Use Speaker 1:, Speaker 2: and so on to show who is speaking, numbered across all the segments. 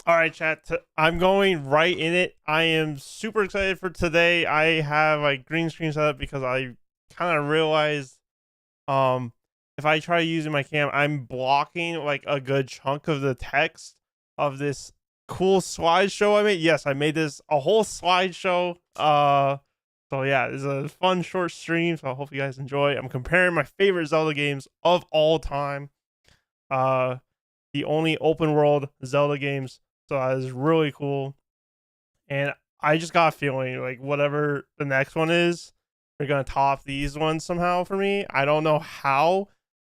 Speaker 1: All right, chat. I'm going right in it. I am super excited for today. I have like green screen set up because I kind of realized um if I try using my cam, I'm blocking like a good chunk of the text of this cool slideshow I made. Yes, I made this a whole slideshow. So yeah, it's a fun short stream. So I hope you guys enjoy. I'm comparing my favorite Zelda games of all time. Uh, the only open world Zelda games. So that is really cool. And I just got a feeling like whatever the next one is, they're gonna top these ones somehow for me. I don't know how,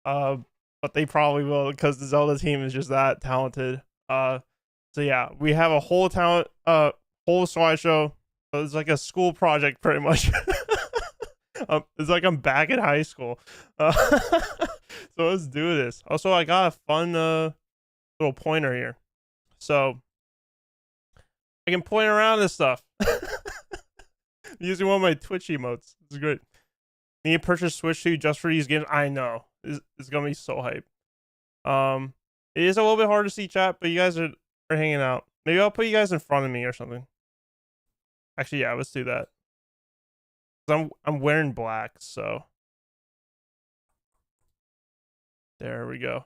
Speaker 1: uh, but they probably will because the Zelda team is just that talented. So yeah, we have a whole whole slideshow. So it's like a school project pretty much. It's like I'm back in high school. So let's do this. Also, I got a fun little pointer here, so I can point around and stuff. Using one of my Twitch emotes. It's great. Need to purchase Switch 2 just for these games. I know. It's gonna be so hype. It is a little bit hard to see chat, but you guys are hanging out. Maybe I'll put you guys in front of me or something. Actually, yeah, let's do that. I'm wearing black, so there we go.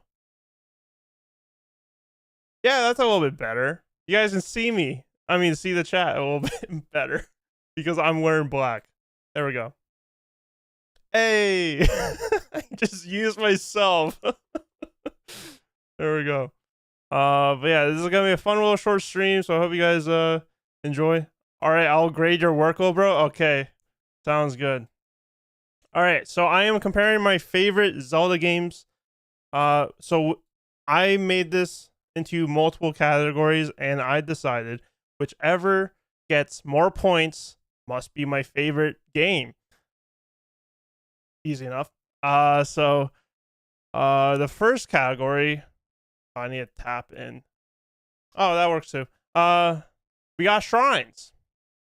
Speaker 1: Yeah, that's a little bit better. You guys can see me. I mean, see the chat a little bit better because I'm wearing black. There we go. Hey, I just used myself. There we go. But yeah, this is gonna be a fun little short stream, so I hope you guys enjoy. All right, I'll grade your workload, bro. Okay, sounds good. All right, so I am comparing my favorite Zelda games. So I made this into multiple categories, and I decided whichever gets more points must be my favorite game. Easy enough. So the first category, I need to tap in. Oh, that works too. We got shrines.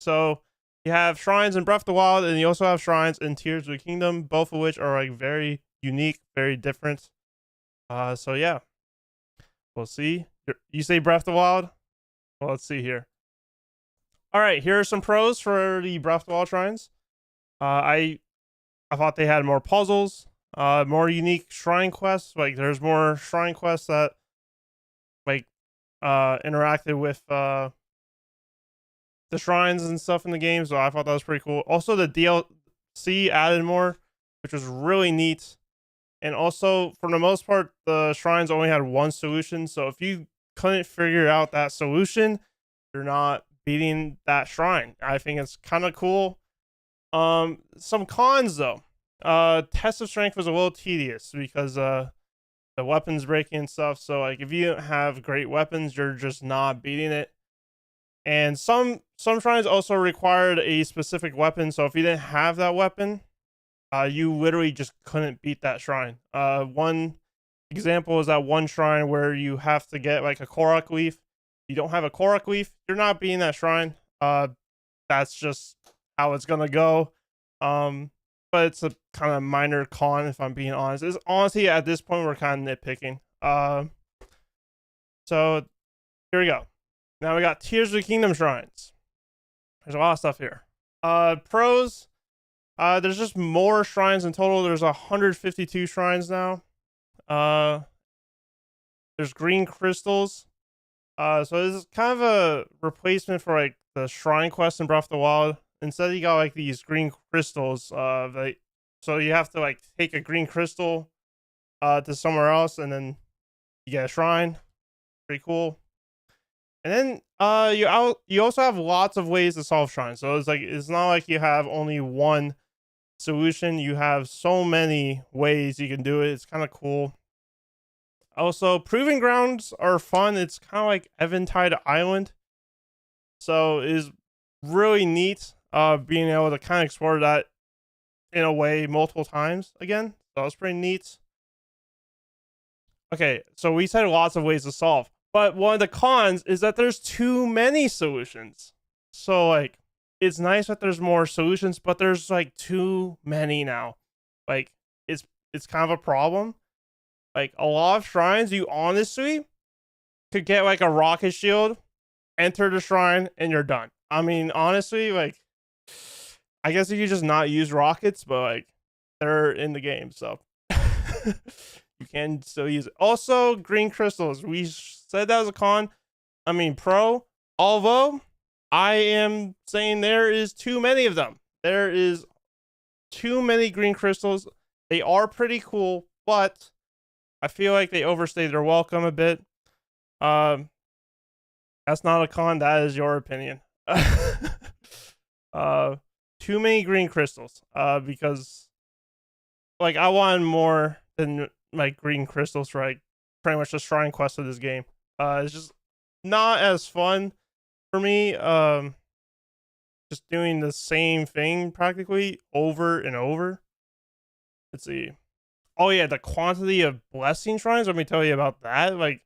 Speaker 1: So you have shrines in Breath of the Wild, and you also have shrines in Tears of the Kingdom, both of which are like very unique, very different. So yeah, we'll see. You say Breath of the Wild? Well, let's see here. All right, here are some pros for the Breath of the Wild shrines. I thought they had more puzzles, more unique shrine quests. Like there's more shrine quests that like interacted with the shrines and stuff in the game. So I thought that was pretty cool. Also, the DLC added more, which was really neat. And also, for the most part, the shrines only had one solution. So if you couldn't figure out that solution, you're not beating that shrine. I think it's kind of cool. Some cons though. Test of strength was a little tedious because the weapons breaking and stuff. So like if you don't have great weapons, you're just not beating it. And some shrines also required a specific weapon. So if you didn't have that weapon, you literally just couldn't beat that shrine. One example is that one shrine where you have to get like a Korok leaf. You don't have a Korok leaf, you're not beating that shrine. That's just how it's gonna go. But it's a kind of minor con if I'm being honest. It's honestly at this point we're kind of nitpicking. So here we go. Now we got Tears of the Kingdom shrines. There's a lot of stuff here. Pros. There's just more shrines in total. There's 152 shrines now. There's green crystals. So this is kind of a replacement for like the shrine quest in Breath of the Wild. Instead, you got like these green crystals. So you have to like take a green crystal to somewhere else, and then you get a shrine. Pretty cool. And then you also have lots of ways to solve shrines. So it's not like you have only one solution. You have so many ways you can do it. It's kind of cool. Also, proving grounds are fun. It's kind of like Eventide Island. So it is really neat being able to kind of explore that in a way multiple times again. So it's pretty neat. Okay, so we said lots of ways to solve. But one of the cons is that there's too many solutions. So like it's nice that there's more solutions, but there's like too many now. Like it's kind of a problem. Like a lot of shrines, you honestly could get like a rocket shield enter the shrine, and you're done. I mean, honestly, like, I guess you could just not use rockets, but like, they're in the game, so you can still use it. Also, green crystals. We said that was a con. I mean, pro. Although, I am saying there is too many of them. There is too many green crystals. They are pretty cool, but I feel like they overstay their welcome a bit. Um, that's not a con. That is your opinion. uh, too many green crystals. Because like I wanted more than like green crystals for like pretty much the shrine quest of this game. It's just not as fun for me. Just doing the same thing practically over and over. Let's see. Oh yeah, the quantity of blessing shrines. Let me tell you about that. Like,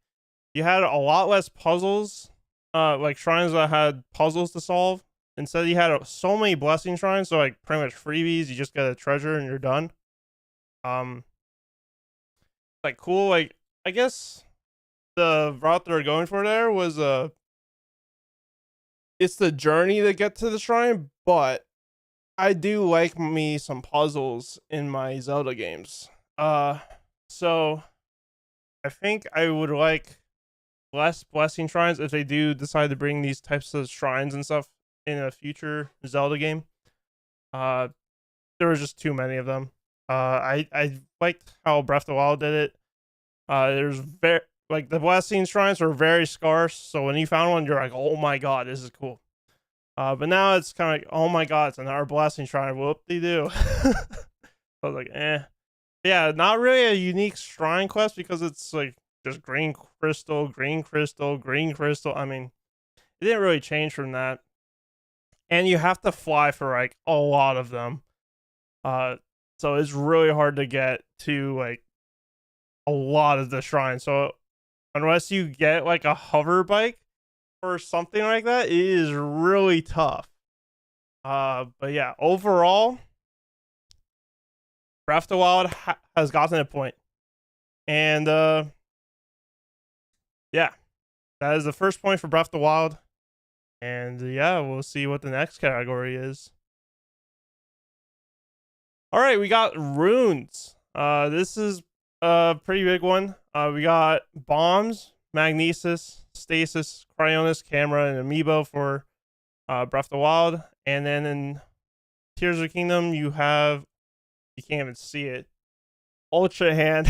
Speaker 1: you had a lot less puzzles, like shrines that had puzzles to solve. Instead, you had so many blessing shrines. So like pretty much freebies. You just get a treasure and you're done. Like cool. Like I guess the route they're going for there was it's the journey to get to the shrine, but I do like me some puzzles in my Zelda games. So I think I would like less blessing shrines if they do decide to bring these types of shrines and stuff in a future Zelda game. There was just too many of them. I liked how Breath of the Wild did it. There's very like the blessing shrines were very scarce, so when you found one, you're like, oh my god, this is cool. But now it's kind of like, oh my god, it's another blessing shrine. Whoop de doo. I was like, eh. Yeah, not really a unique shrine quest because it's like just green crystal, green crystal, green crystal. I mean, it didn't really change from that. And you have to fly for like a lot of them. So it's really hard to get to like a lot of the shrines. So unless you get like a hover bike or something like that, it is really tough. But yeah, overall, Breath of the Wild has gotten a point. And yeah, that is the first point for Breath of the Wild. And yeah, we'll see what the next category is. All right, we got runes. This is a pretty big one. We got bombs, magnesis, stasis, cryonis, camera, and amiibo for Breath of the Wild. And then in Tears of the Kingdom, you have, you can't even see it, Ultra Hand,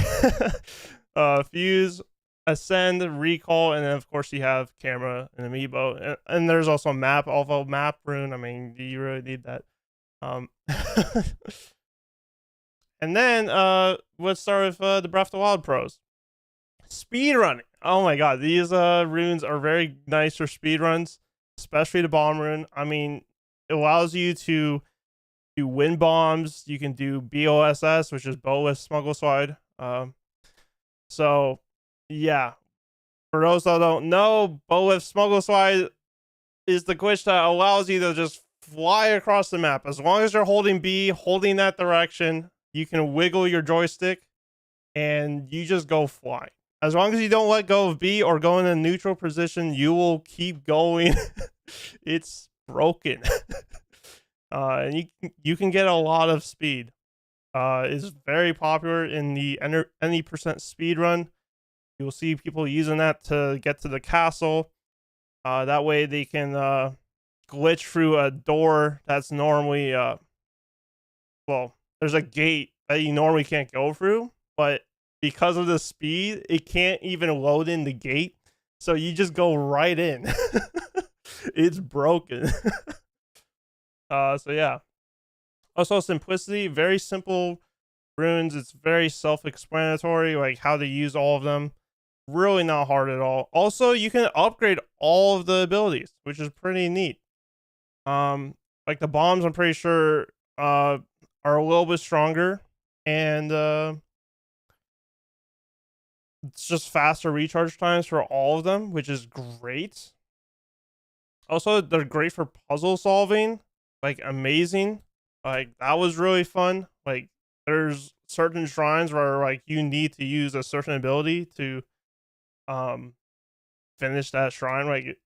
Speaker 1: Fuse, Ascend, Recall, and then of course you have Camera and Amiibo. And there's also a map, although map rune, I mean, do you really need that? And then let's start with the Breath of the Wild pros. Speedrunning. Oh my god, these runes are very nice for speedruns, especially the bomb rune. I mean, it allows you to do wind bombs. You can do BOSS, which is bow with smuggle slide. So yeah, for those that don't know, bow with smuggle slide is the glitch that allows you to just fly across the map. As long as you're holding B, holding that direction, you can wiggle your joystick and you just go flying. As long as you don't let go of B or go in a neutral position, you will keep going. It's broken. And you can get a lot of speed. It's very popular in the any percent speed run. You'll see people using that to get to the castle. That way they can glitch through a door that's normally well, there's a gate that you normally can't go through, but because of the speed, it can't even load in the gate. So you just go right in. It's broken. So yeah. Also simplicity, very simple runes. It's very self-explanatory, like how to use all of them. Really not hard at all. Also, you can upgrade all of the abilities, which is pretty neat. Like the bombs, I'm pretty sure are a little bit stronger, and it's just faster recharge times for all of them, which is great. Also, they're great for puzzle solving, like amazing. Like that was really fun. Like there's certain shrines where like you need to use a certain ability to finish that shrine. Like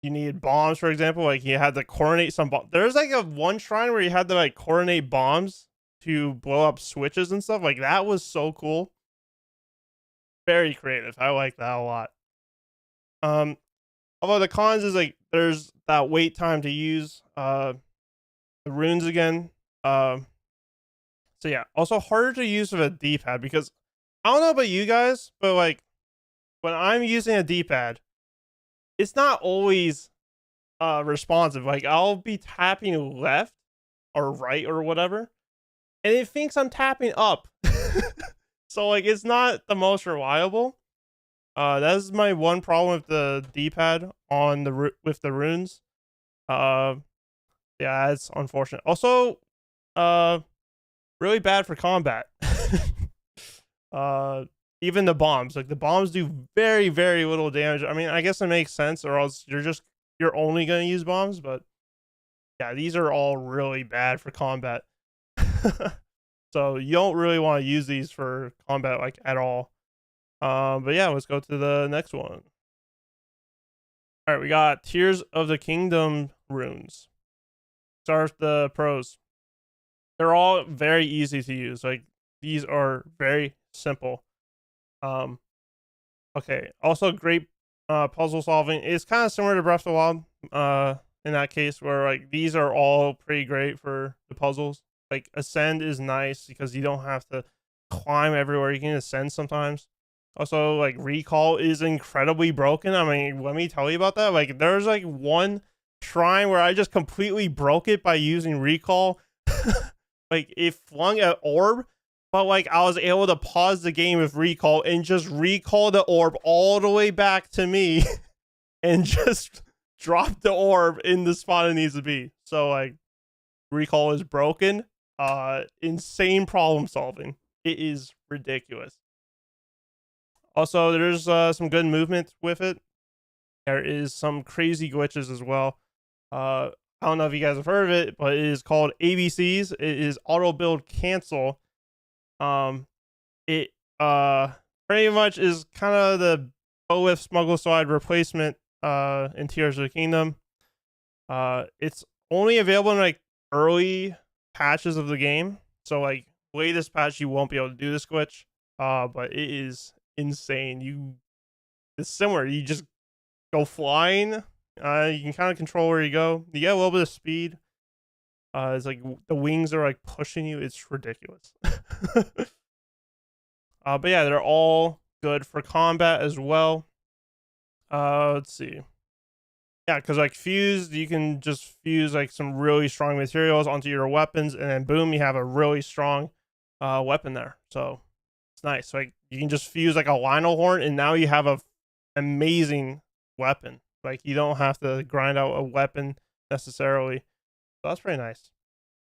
Speaker 1: you needed bombs, for example. Like you had to coordinate some bomb. There's like a one shrine where you had to like coordinate bombs to blow up switches and stuff. Like that was so cool. Very creative. I like that a lot. Although the cons is like there's that wait time to use the runes again. So yeah, also harder to use with a D-pad because I don't know about you guys, but like when I'm using a D-pad, it's not always responsive. Like I'll be tapping left or right or whatever, and it thinks I'm tapping up. So like it's not the most reliable. That is my one problem with the D-pad on the with the runes. Uh, yeah, it's unfortunate. Also, really bad for combat. uh, even the bombs, like the bombs do very, very little damage. I mean, I guess it makes sense, or else you're only gonna use bombs. But yeah, these are all really bad for combat. So you don't really want to use these for combat like at all. But yeah, let's go to the next one. All right, we got Tears of the Kingdom runes. Start with the pros. They're all very easy to use. Like these are very simple. Okay. Also great puzzle solving. It's kind of similar to Breath of the Wild. In that case, where like these are all pretty great for the puzzles. Like ascend is nice because you don't have to climb everywhere. You can ascend sometimes. Also, like recall is incredibly broken. I mean, let me tell you about that. Like there's like one shrine where I just completely broke it by using recall. Like it flung an orb, but like I was able to pause the game with recall and just recall the orb all the way back to me and just drop the orb in the spot it needs to be. So like recall is broken. Insane problem solving. It is ridiculous. Also, there's some good movement with it. There is some crazy glitches as well. I don't know if you guys have heard of it, but it is called ABCs. It is auto build cancel. It pretty much is kind of the OF smuggle slide replacement in Tears of the Kingdom. It's only available in like early patches of the game. So like latest patch you won't be able to do this glitch. But it is insane. It's similar. You just go flying. You can kind of control where you go. You get a little bit of speed. It's like the wings are like pushing you. It's ridiculous. But yeah, they're all good for combat as well. Let's see. Yeah, because like fused, you can just fuse like some really strong materials onto your weapons, and then boom, you have a really strong weapon there. So it's nice. Like you can just fuse like a Lionel horn, and now you have a amazing weapon. Like you don't have to grind out a weapon necessarily. So that's pretty nice.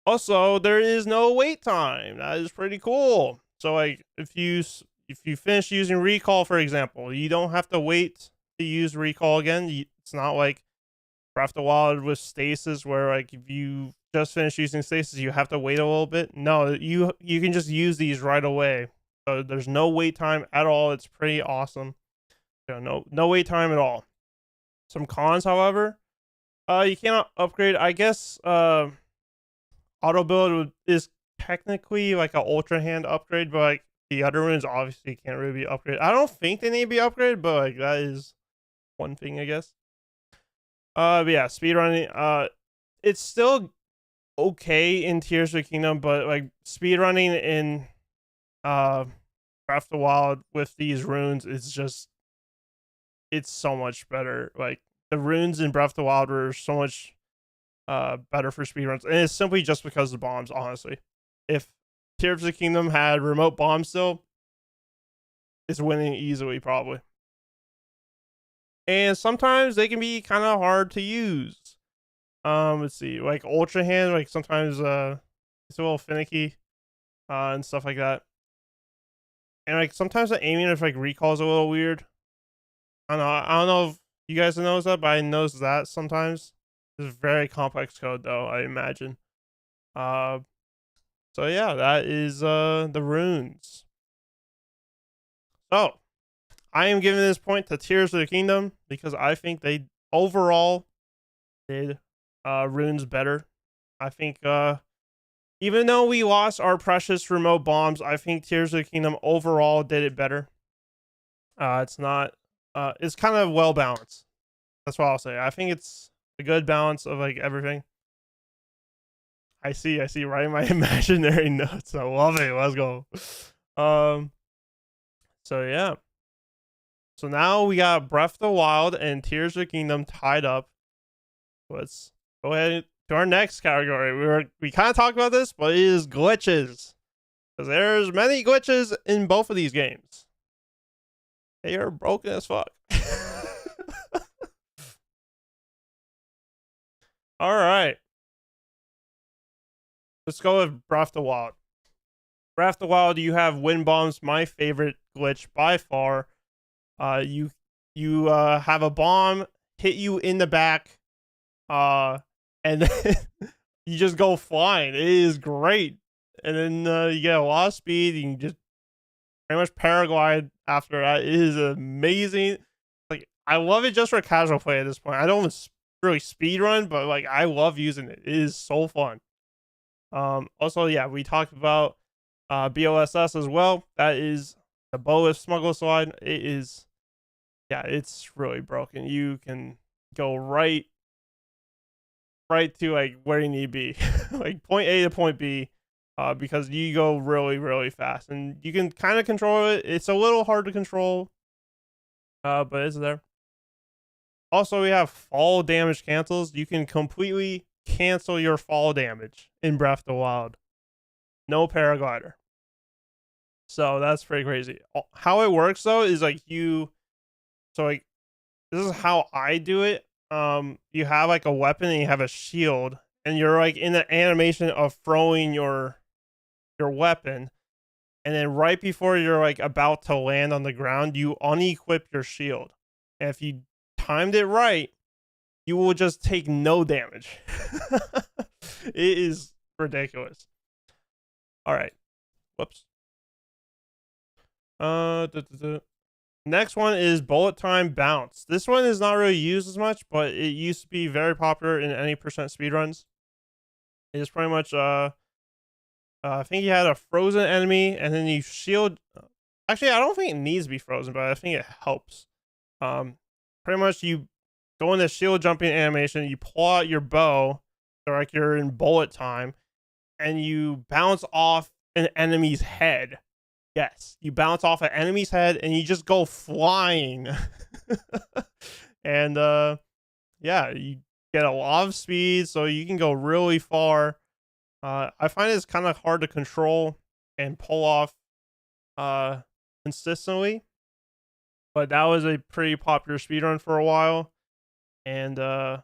Speaker 1: Also, there is no wait time. That is pretty cool. So like if you finish using recall, for example, you don't have to wait to use recall again. It's not like Breath of the Wild with stasis where like if you just finish using stasis you have to wait a little bit. No, you can just use these right away. So there's no wait time at all. It's pretty awesome. No wait time at all. Some cons, however, you cannot upgrade. I guess auto build is technically like an ultra hand upgrade, but like the other ones obviously can't really be upgraded. I don't think they need to be upgraded, but like that is one thing, I guess. But yeah, speedrunning. It's still okay in Tears of the Kingdom, but like speedrunning in Breath of the Wild with these runes is just it's so much better. Like the runes in Breath of the Wild were so much better for speedruns, and it's simply just because of the bombs. Honestly, if Tears of the Kingdom had remote bombs still, it's winning easily probably. And sometimes they can be kind of hard to use. Let's see, like Ultra Hand, like sometimes it's a little finicky, and stuff like that. And like sometimes the aiming of like recall is a little weird. I don't know if you guys notice that, but I notice that sometimes. It's very complex code though, I imagine. So yeah, that is the runes. So I am giving this point to Tears of the Kingdom because I think they overall did runes better. I think even though we lost our precious remote bombs, I think Tears of the Kingdom overall did it better. It's not it's kind of well balanced. That's what I'll say. I think it's a good balance of like everything. I see right in my imaginary notes. I love it. Let's go. So yeah. So now we got Breath of the Wild and Tears of the Kingdom tied up. Let's go ahead to our next category. We kind of talked about this, but it is glitches. Because there's many glitches in both of these games. They are broken as fuck. All right. Let's go with Breath of the Wild. Breath of the Wild, you have wind bombs, my favorite glitch by far. You have a bomb hit you in the back, and then you just go flying. It is great, and then you get a lot of speed. You can just pretty much paraglide after that. It is amazing. Like, I love it just for casual play at this point. I don't really speed run, but like I love using it. It is so fun. Also, yeah, we talked about BOSS as well. That is the Bolus Smuggler Slide. It is, yeah, it's really broken. You can go right to like where you need to be, like point A to point B, because you go really, really fast, and you can kind of control it. It's a little hard to control, but it's there. Also, we have fall damage cancels. You can completely cancel your fall damage in Breath of the Wild. No paraglider. So that's pretty crazy. How it works though is like this is how I do it. You have like a weapon and you have a shield, and you're like in the animation of throwing your weapon, and then right before you're like about to land on the ground, you unequip your shield. And if you timed it right, you will just take no damage. It is ridiculous. All right. Whoops. Next one is bullet time bounce. This one is not really used as much, but it used to be very popular in any percent speedruns. It is pretty much I think you had a frozen enemy, and then you shield. Actually, I don't think it needs to be frozen, but I think it helps. Pretty much you go in the shield jumping animation, you pull out your bow, so like you're in bullet time, and you bounce off an enemy's head. Yes, you bounce off an enemy's head and you just go flying. And yeah, you get a lot of speed, so you can go really far. I find it's kind of hard to control and pull off consistently, but that was a pretty popular speedrun for a while. And I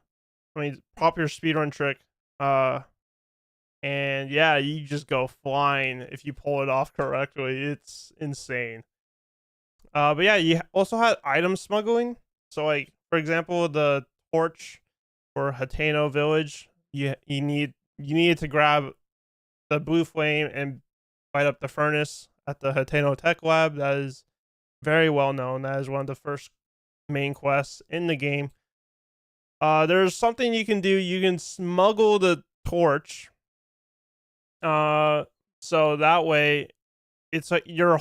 Speaker 1: mean, popular speedrun trick. And yeah, you just go flying if you pull it off correctly. It's insane. But yeah, you also had item smuggling. So like, for example, the torch for Hateno Village, you needed to grab the blue flame and light up the furnace at the Hateno Tech Lab. That is very well known. That is one of the first main quests in the game. There's something you can do. You can smuggle the torch. So that way it's like you're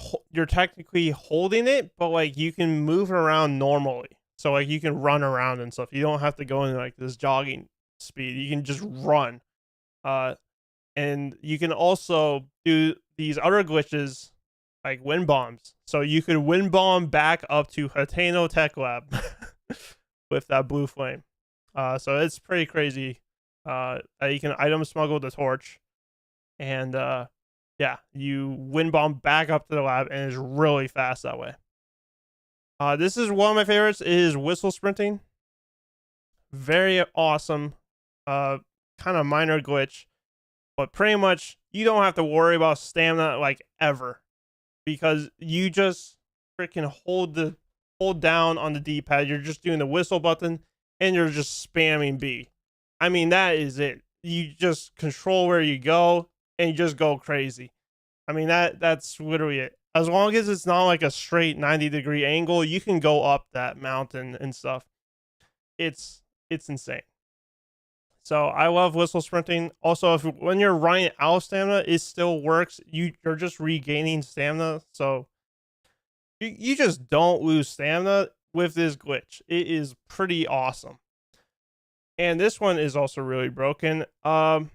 Speaker 1: technically holding it, but like you can move it around normally. So like you can run around and stuff. You don't have to go in like this jogging speed. You can just run. And you can also do these other glitches like wind bombs. So you could wind bomb back up to Hateno Tech Lab with that blue flame. So it's pretty crazy. That you can item smuggle the torch. And yeah, you wind bomb back up to the lab, and it's really fast that way. This is one of my favorites. It is whistle sprinting. Very awesome. Kind of minor glitch, but pretty much you don't have to worry about stamina like ever, because you just freaking hold down on the D-pad. You're just doing the whistle button, and you're just spamming B. I mean, that is it. You just control where you go, and you just go crazy. I mean, that's literally it. As long as it's not like a straight 90-degree angle, you can go up that mountain and stuff. it's insane. So I love whistle sprinting. Also, if when you're running out of stamina, it still works. You're just regaining stamina, so you just don't lose stamina with this glitch. It is pretty awesome. And this one is also really broken. You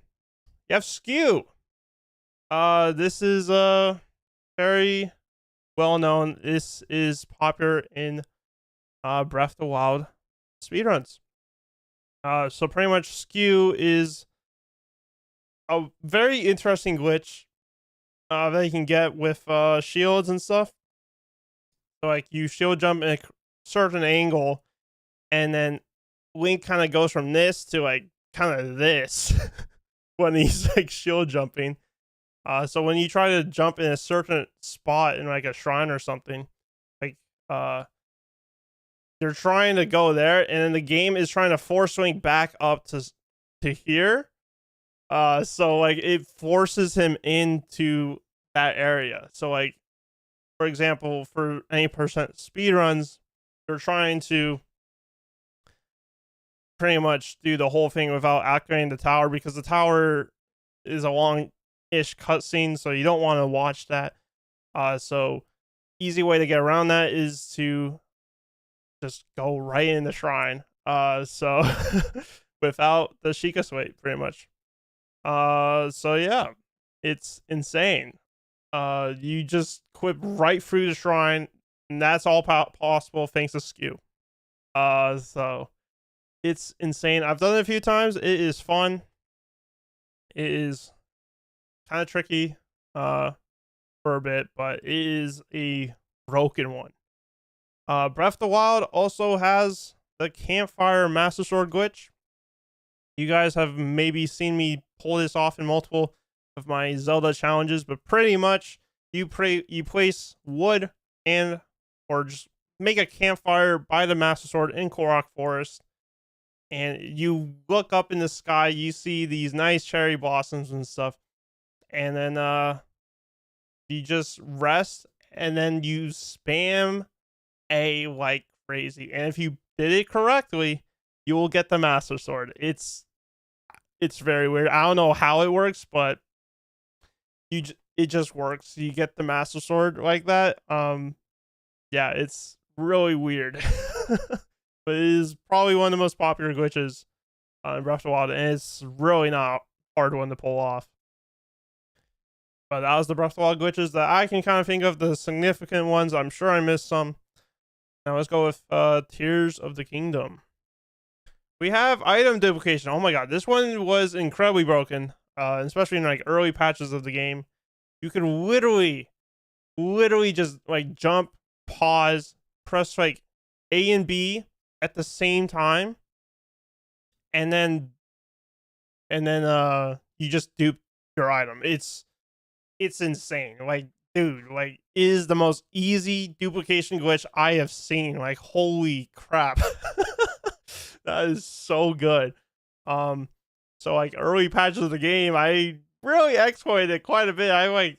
Speaker 1: have skew. This is very well known. This is popular in Breath of the Wild speedruns. So pretty much skew is a very interesting glitch that you can get with shields and stuff. So like you shield jump in a certain angle, and then Link kind of goes from this to like kind of this when he's like shield jumping. So when you try to jump in a certain spot in like a shrine or something, like you're trying to go there, and then the game is trying to force swing back up to here. So like it forces him into that area. So like, for example, for any percent speedruns, you're trying to pretty much do the whole thing without activating the tower, because the tower is a long-ish cutscene, so you don't want to watch that. So easy way to get around that is to just go right in the shrine. So without the Sheikah Sway, pretty much. So yeah, it's insane. You just quip right through the shrine, and that's all possible thanks to skew. So it's insane. I've done it a few times. It is fun. It is kind of tricky for a bit, but it is a broken one. Breath of the Wild also has the campfire Master Sword glitch. You guys have maybe seen me pull this off in multiple of my Zelda challenges, but pretty much you place wood and or just make a campfire by the Master Sword in Korok Forest, and you look up in the sky, you see these nice cherry blossoms and stuff, and then you just rest, and then you spam A like crazy, and if you did it correctly, you will get the Master Sword. It's very weird. I don't know how it works, but it just works. You get the Master Sword like that. Yeah, it's really weird. But it is probably one of the most popular glitches in Breath of the Wild, and it's really not a hard one to pull off. But that was the Breath of the Wild glitches that I can kind of think of, the significant ones. I'm sure I missed some. Now let's go with Tears of the Kingdom. We have item duplication. Oh my god, this one was incredibly broken, especially in like early patches of the game. You could literally just like jump, pause, press like A and B at the same time, and then you just dupe your item. It's insane. Like, dude, like, is the most easy duplication glitch I have seen. Like, holy crap. That is so good. So like early patches of the game, I really exploited it quite a bit. I like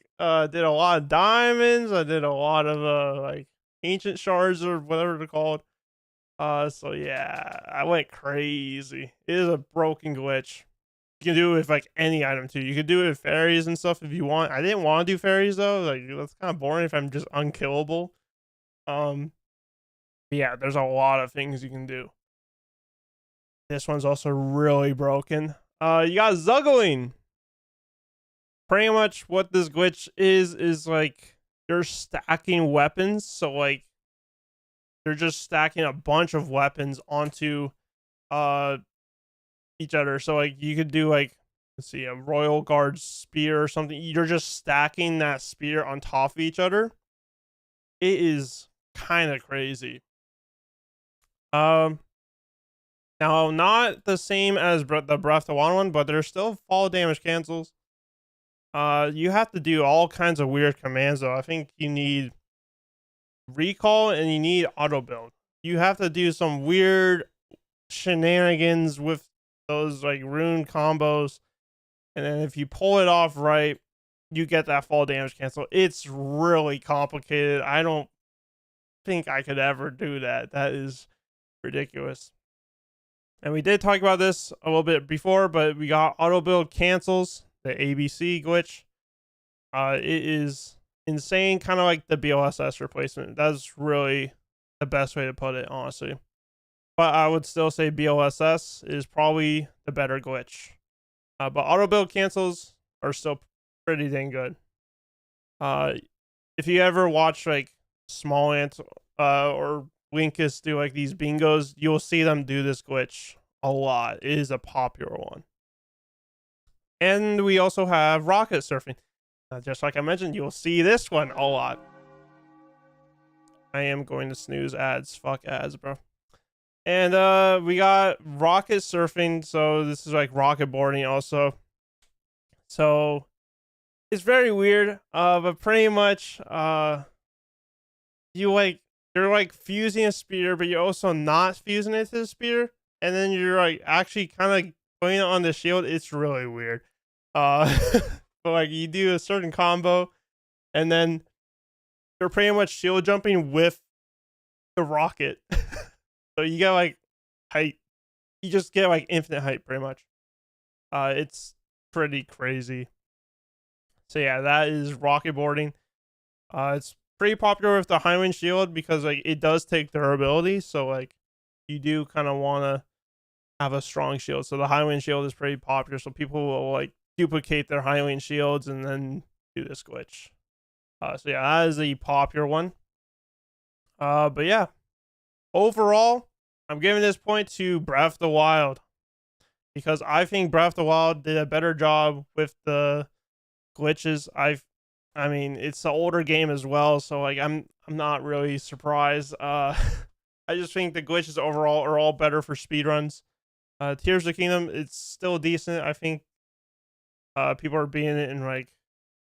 Speaker 1: did a lot of diamonds. I did a lot of like ancient shards or whatever they're called. So yeah, I went crazy. It is a broken glitch. You can do it with like any item too. You could do it with fairies and stuff if you want. I didn't want to do fairies though. Like that's kind of boring if I'm just unkillable. Yeah, there's a lot of things you can do. This one's also really broken. You got Zuggling. Pretty much what this glitch is like you're stacking weapons. So like you're just stacking a bunch of weapons onto each other. So like you could do like, let's see, a Royal Guard spear or something. You're just stacking that spear on top of each other. It is kind of crazy. Now, not the same as the Breath of the Wild one, but there's still fall damage cancels. You have to do all kinds of weird commands, though. I think you need recall and you need auto build. You have to do some weird shenanigans with those like rune combos, and then if you pull it off right, you get that fall damage cancel. It's really complicated. I don't think I could ever do that. That is ridiculous. And we did talk about this a little bit before, but we got auto build cancels, the ABC glitch. It is insane, kind of like the BLSS replacement. That's really the best way to put it, honestly. But I would still say BLSS is probably the better glitch. But auto build cancels are still pretty dang good. If you ever watch like Small Ant or Linkus do like these bingos, you'll see them do this glitch a lot. It is a popular one. And we also have rocket surfing. Just like I mentioned, you'll see this one a lot. I am going to snooze ads. Fuck ads, bro. And we got rocket surfing. So this is like rocket boarding also. So it's very weird. But pretty much you're like fusing a spear, but you're also not fusing it to the spear. And then you're like actually kind of putting it on the shield. It's really weird. But like you do a certain combo, and then you're pretty much shield jumping with the rocket. So you get like height. You just get like infinite height pretty much. It's pretty crazy. So yeah, that is rocket boarding. It's pretty popular with the high wind shield because like it does take durability. So like you do kind of want to have a strong shield. So the high wind shield is pretty popular. So people will like duplicate their high wind shields and then do this glitch. So yeah, that is a popular one. But yeah, overall, I'm giving this point to Breath of the Wild because I think Breath of the Wild did a better job with the glitches. I mean, it's an older game as well, so like I'm not really surprised. I just think the glitches overall are all better for speedruns. Tears of the Kingdom, it's still decent. I think people are beating it in like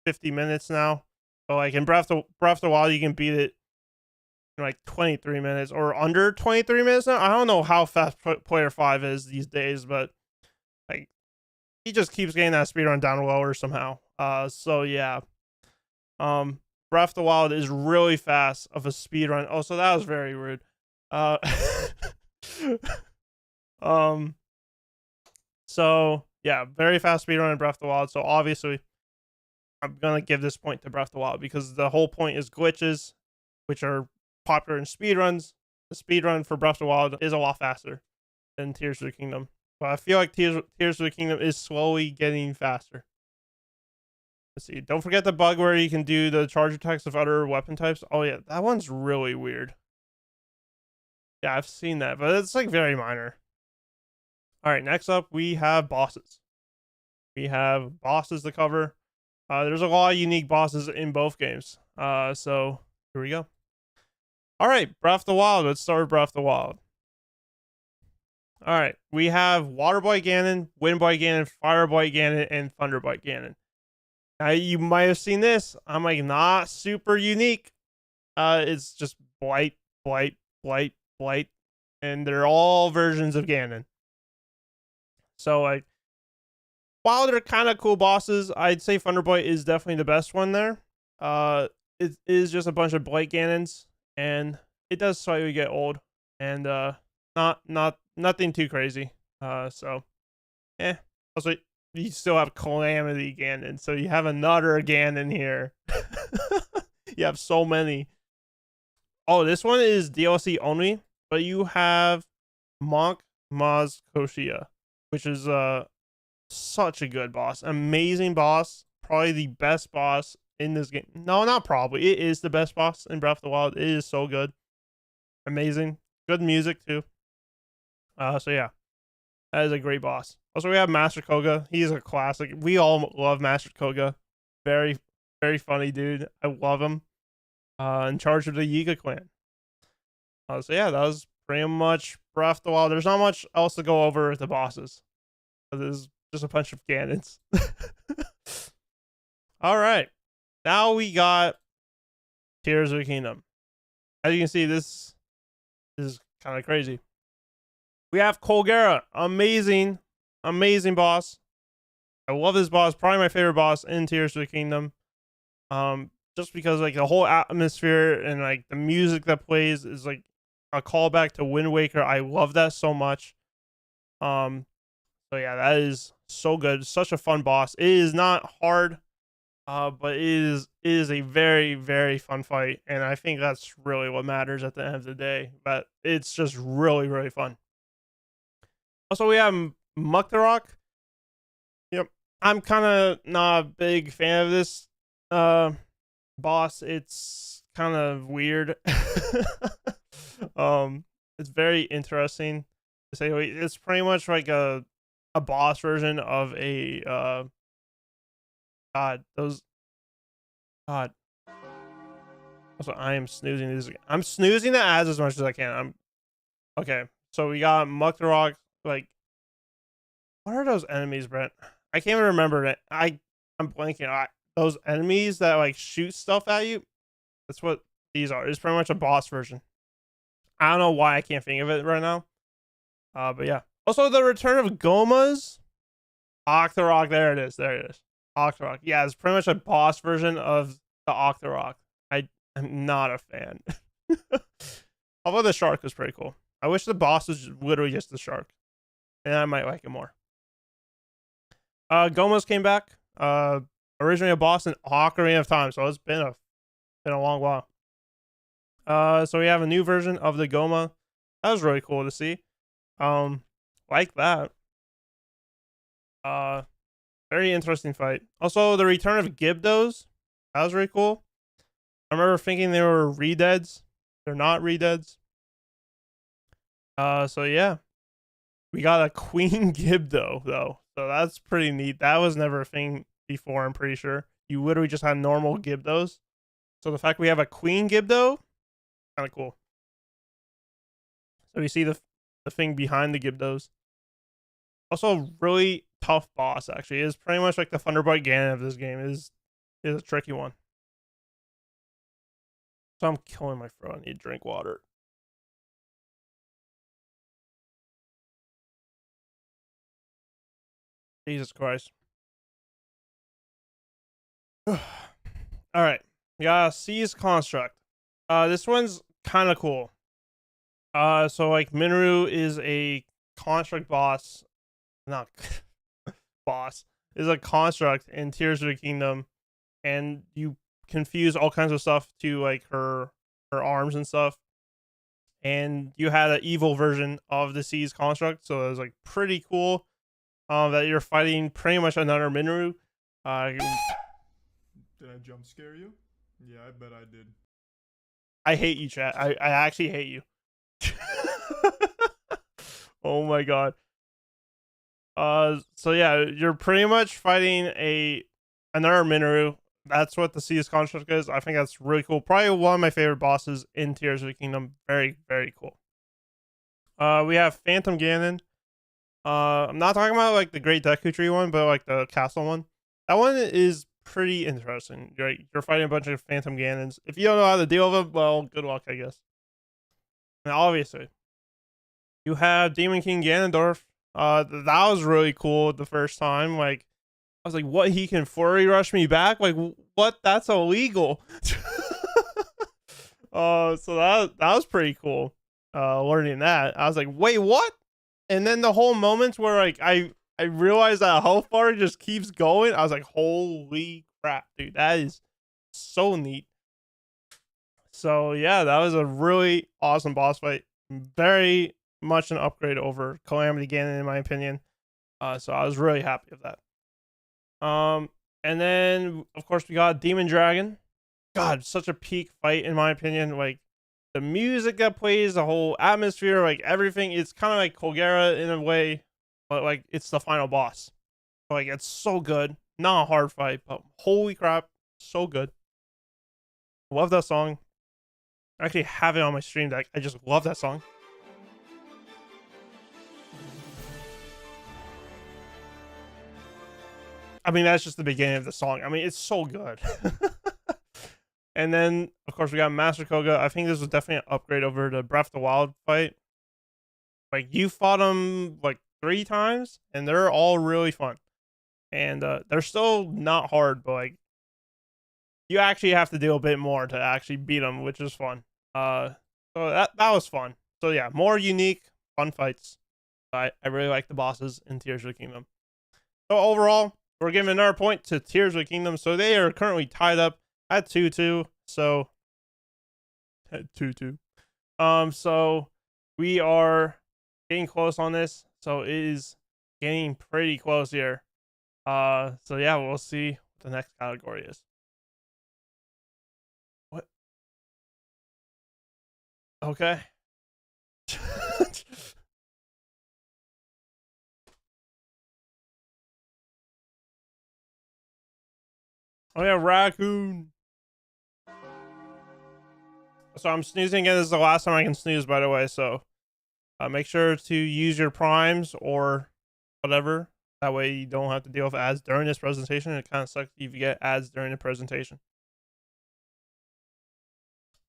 Speaker 1: 50 minutes now. So like in Breath of the Wild, you can beat it in like 23 minutes or under 23 minutes now. I don't know how fast Player 5 is these days, but like he just keeps getting that speedrun down lower somehow. So yeah. Breath of the Wild is really fast of a speedrun. Oh, so that was very rude. So yeah, very fast speedrun in Breath of the Wild. So obviously, I'm gonna give this point to Breath of the Wild because the whole point is glitches, which are popular in speedruns. The speedrun for Breath of the Wild is a lot faster than Tears of the Kingdom. But I feel like Tears of the Kingdom is slowly getting faster. Let's see. Don't forget the bug where you can do the charge attacks of other weapon types. Oh yeah, that one's really weird. Yeah, I've seen that, but it's like very minor. All right, next up we have bosses. We have bosses to cover. There's a lot of unique bosses in both games. So here we go. All right, Breath of the Wild. Let's start with Breath of the Wild. All right, we have Water Blight Ganon, Wind Blight Ganon, Fire Blight Ganon, and Thunder Blight Ganon. Now you might have seen this. I'm like not super unique. It's just Blight, Blight, Blight, Blight, and they're all versions of Ganon. So like, while they're kind of cool bosses, I'd say Thunderblight is definitely the best one there. It is just a bunch of Blight Ganons, and it does slightly get old, and nothing too crazy. So, Also, you still have Calamity Ganon, so you have another Ganon here. You have so many. Oh, this one is DLC only, but you have Monk Maz Koshia, which is such a good boss. Amazing boss. Probably the best boss in this game. No, not probably. It is the best boss in Breath of the Wild. It is so good. Amazing. Good music too. So yeah. That is a great boss. Also, we have Master Koga. He's a classic. We all love Master Koga. Very, very funny dude. I love him. In charge of the Yiga clan. So yeah, that was pretty much Breath of the Wild. There's not much else to go over with the bosses. There's just a bunch of Ganons. All right. Now we got Tears of the Kingdom. As you can see, this is kind of crazy. We have Colgera. Amazing boss. I love this boss. Probably my favorite boss in Tears of the Kingdom. Just because like the whole atmosphere and like the music that plays is like a callback to Wind Waker. I love that so much. So yeah, that is so good. Such a fun boss. It is not hard, but it is a very very fun fight, and I think that's really what matters at the end of the day. But it's just really really fun. Also, we have Muktarok. Yep, I'm kind of not a big fan of this boss. It's kind of weird. um, it's very interesting to say. It's pretty much like a boss version of a God, those God. Also, I am snoozing these. I'm snoozing the ads as much as I can. I'm okay. So we got Muktarok. Like, what are those enemies, Brent? I can't even remember it. I'm blanking. Those enemies that like shoot stuff at you. That's what these are. It's pretty much a boss version. I don't know why I can't think of it right now. But yeah. Also, the return of Goma's Octorok. There it is. There it is. Octorok. Yeah, it's pretty much a boss version of the Octorok. I'm not a fan. Although the shark was pretty cool. I wish the boss was literally just the shark, and I might like it more. Goma's came back. Originally a boss in Ocarina of Time, so it's been a long while. So we have a new version of the Goma. That was really cool to see. Like that. Very interesting fight. Also, the return of Gibdos. That was really cool. I remember thinking they were redeads. They're not redeads. So yeah. We got a Queen Gibdo, though. So that's pretty neat. That was never a thing before, I'm pretty sure. You literally just had normal Gibdos. So the fact we have a Queen Gibdo, kind of cool. So you see the thing behind the Gibdos. Also, really tough boss, actually. It is pretty much like the Thunderbolt Ganon of this game. It is a tricky one. So I'm killing my throat. I need to drink water. Jesus Christ. All right. We got Seize Construct. This one's kind of cool. So like Minoru is a construct boss. Not boss. Is a construct in Tears of the Kingdom, and you confuse all kinds of stuff to like her arms and stuff. And you had an evil version of the Seize Construct, so it was like pretty cool. That you're fighting pretty much another Minoru.
Speaker 2: Did I jump scare you? Yeah, I bet I did.
Speaker 1: I hate you, chat. I actually hate you. Oh my god. So yeah, you're pretty much fighting another Minoru. That's what the Seize Construct is. I think that's really cool. Probably one of my favorite bosses in Tears of the Kingdom. Very, very cool. We have Phantom Ganon. I'm not talking about like the Great Deku Tree one, but like the castle one. That one is pretty interesting. You're fighting a bunch of Phantom Ganons. If you don't know how to deal with them, well, good luck, I guess. And obviously, you have Demon King Ganondorf. That was really cool the first time. Like, I was like, what? He can flurry rush me back? Like, what? That's illegal. So that was pretty cool. Learning that, I was like, wait, what? And then the whole moments where like I realized that health bar just keeps going. I was like, holy crap, dude, that is so neat. So yeah, that was a really awesome boss fight. Very much an upgrade over Calamity Ganon in my opinion. So I was really happy with that. And then of course we got Demon Dragon. God, such a peak fight in my opinion. Like the music that plays, the whole atmosphere, like everything. It's kind of like Kogera in a way, but like it's the final boss. Like it's so good. Not a hard fight, but holy crap, so good. Love that song. I actually have it on my stream deck. I just love that song. I mean, that's just the beginning of the song. I mean, it's so good. And then, of course, we got Master Koga. I think this was definitely an upgrade over the Breath of the Wild fight. Like, you fought him, like, 3 times, and they're all really fun. And they're still not hard, but, like, you actually have to do a bit more to actually beat them, which is fun. So that was fun. So, yeah, more unique, fun fights. I really like the bosses in Tears of the Kingdom. So overall, we're giving another point to Tears of the Kingdom. So they are currently tied up at 2-2. So at 2-2. So we are getting close on this. So it is getting pretty close here. So yeah, we'll see what the next category is. What? Okay. Oh yeah, raccoon. So I'm snoozing again. This is the last time I can snooze, by the way. So make sure to use your primes or whatever. That way you don't have to deal with ads during this presentation. It kind of sucks if you get ads during the presentation.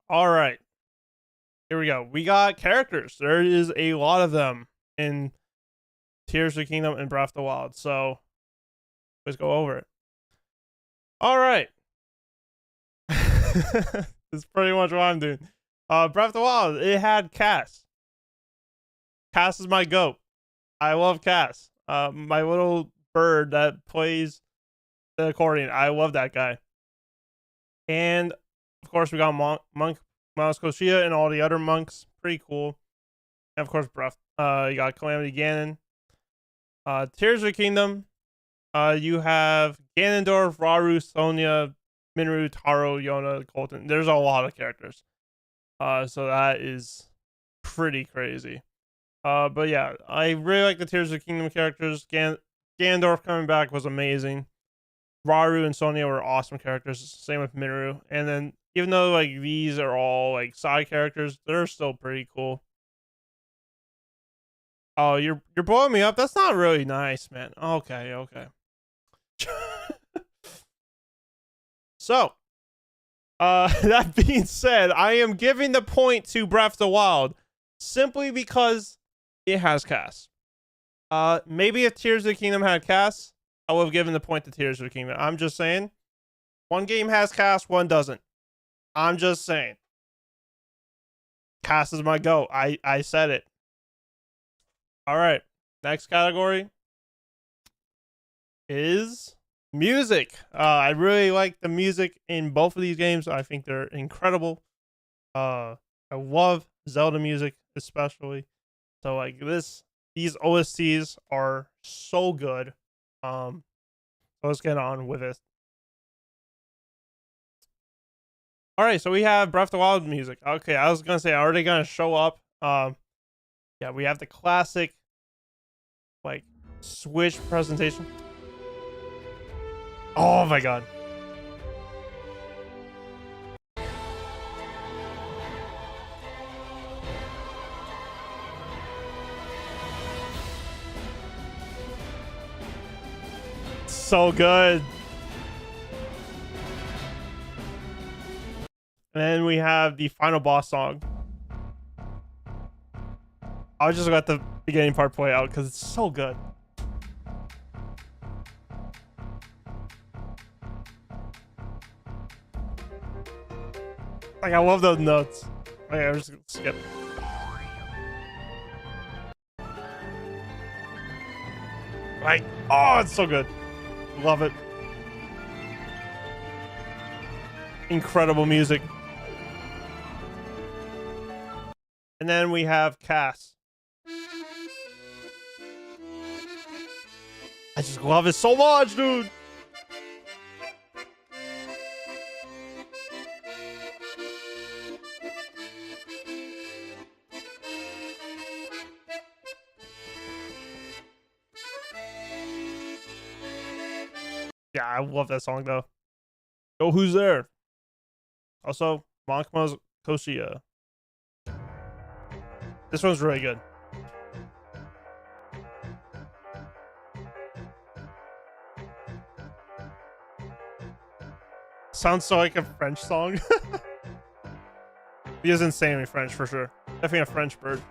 Speaker 1: All right. Here we go. We got characters. There is a lot of them in Tears of the Kingdom and Breath of the Wild. So let's go over it. All right. That's pretty much what I'm doing. Breath of the Wild, it had Cass. Cass is my goat. I love Cass. My little bird that plays the accordion. I love that guy. And of course, we got Monk Miles Koshia and all the other monks. Pretty cool. And of course, Breath. You got Calamity Ganon. Tears of the Kingdom. You have Ganondorf, Rauru, Sonia, Minru, Taro, Yona, Colton. There's a lot of characters. So that is pretty crazy. But yeah, I really like the Tears of the Kingdom characters. Ganondorf coming back was amazing. Rauru and Sonia were awesome characters. Same with Minru. And then even though like these are all like side characters, they're still pretty cool. Oh, you're blowing me up. That's not really nice, man. Okay. So, that being said, I am giving the point to Breath of the Wild simply because it has Cass. Maybe if Tears of the Kingdom had Cass, I would have given the point to Tears of the Kingdom. I'm just saying, one game has Cass, one doesn't. I'm just saying. Cass is my goat. I said it. All right. Next category is music. I really like the music in both of these games. I think they're incredible. I love Zelda music especially. So like these OSTs are so good. So let's get on with it. All right, so we have Breath of the Wild music. Okay, I was gonna say, are they gonna show up? Yeah, we have the classic like Switch presentation. Oh my god. So good. And then we have the final boss song. I'll just let the beginning part play out because it's so good. Like, I love those notes. Okay, I'm just gonna skip. Like, oh, it's so good. Love it. Incredible music. And then we have Cass. I just love it so much, dude. Yeah, I love that song though. Go, who's there? Also, Monkma's Koshia. This one's really good. Sounds so like a French song. He is insanely French for sure. Definitely a French bird.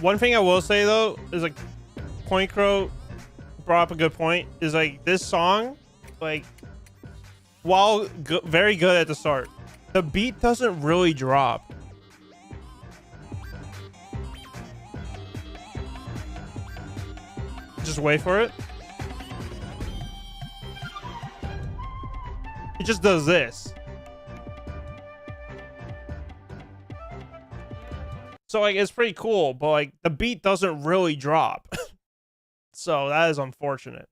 Speaker 1: One thing I will say though is like Point Crow brought up a good point. Is like this song, like while very good at the start, The beat doesn't really drop. Just wait for it. It just does this. So like it's pretty cool, but like the beat doesn't really drop. So that is unfortunate.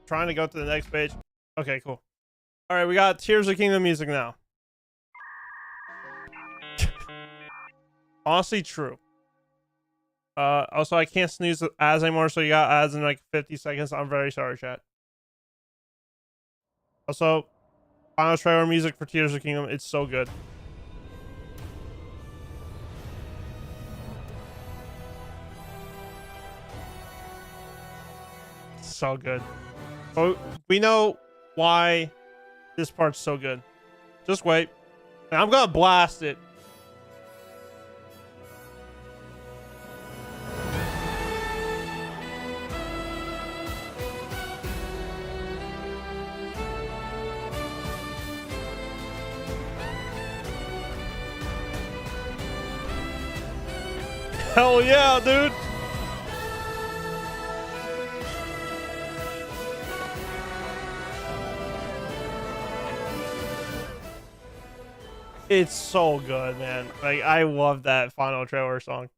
Speaker 1: Trying to go to the next page. Okay, cool. All right, we got Tears of Kingdom music now. Honestly, true. Also, I can't snooze the ads anymore, so you got ads in like 50 seconds. I'm very sorry, chat. Also, final trailer music for Tears of Kingdom. It's so good. So good. But we know why this part's so good. Just wait. And I'm gonna blast it. Hell yeah, dude. It's so good, man. Like, I love that final trailer song.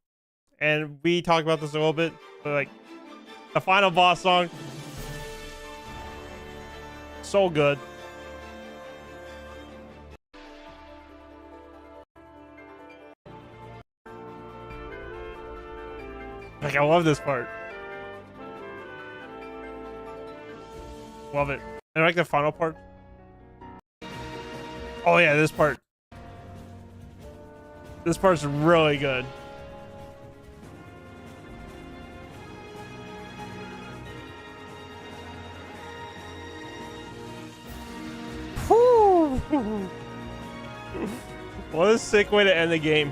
Speaker 1: And we talked about this a little bit, but like the final boss song, so good. Like, I love this part. Love it. And I like the final part. Oh yeah, this part. This part's really good. Whew. What a sick way to end the game.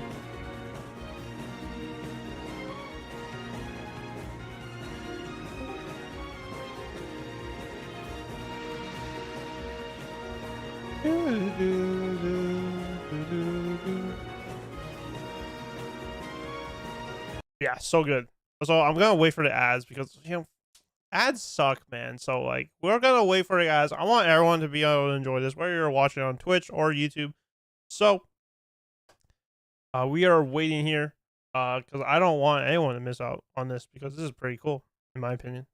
Speaker 1: Yeah, so good. So I'm gonna wait for the ads because, you know, ads suck, man. So like, we're gonna wait for the ads. I want everyone to be able to enjoy this, whether you're watching on Twitch or YouTube. So we are waiting here because I don't want anyone to miss out on this because this is pretty cool, in my opinion.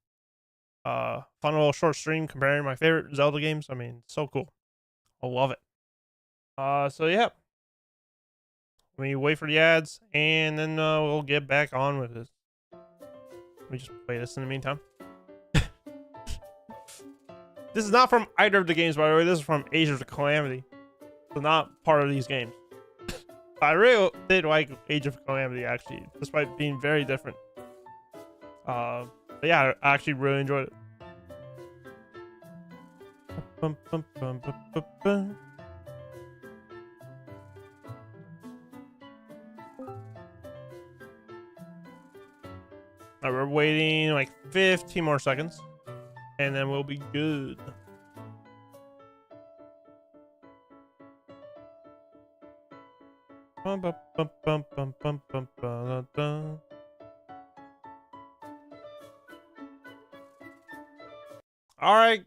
Speaker 1: Fun little short stream comparing my favorite Zelda games. I mean, so cool. I love it. So yeah. Let me wait for the ads, and then we'll get back on with this. Let me just play this in the meantime. This is not from either of the games, by the way. This is from Age of Calamity. So not part of these games. I really did like Age of Calamity, actually, despite being very different. But yeah, I actually really enjoyed it. Bum, bum, bum, bum, bum, bum. Alright, we're waiting like 15 more seconds, and then we'll be good. Bum, bum, bum, bum, bum, bum, bum, bum, bum. Alright,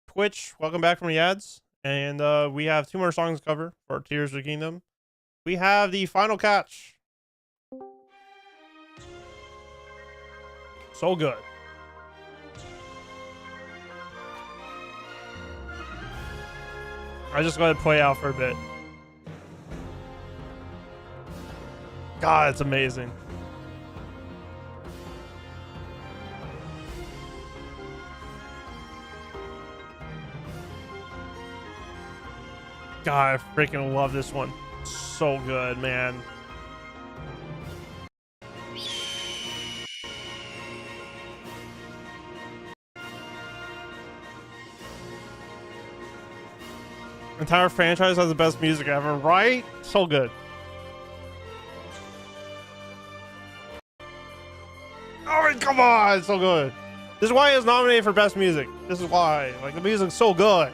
Speaker 1: Twitch, welcome back from the ads. And we have 2 more songs to cover for Tears of the Kingdom. We have the final catch. So good. I just let it play out for a bit. God, it's amazing. God, I freaking love this one. So good, man. Entire franchise has the best music ever, right? So good. Oh, come on, it's so good. This is why it's nominated for best music. This is why, like, the music's so good.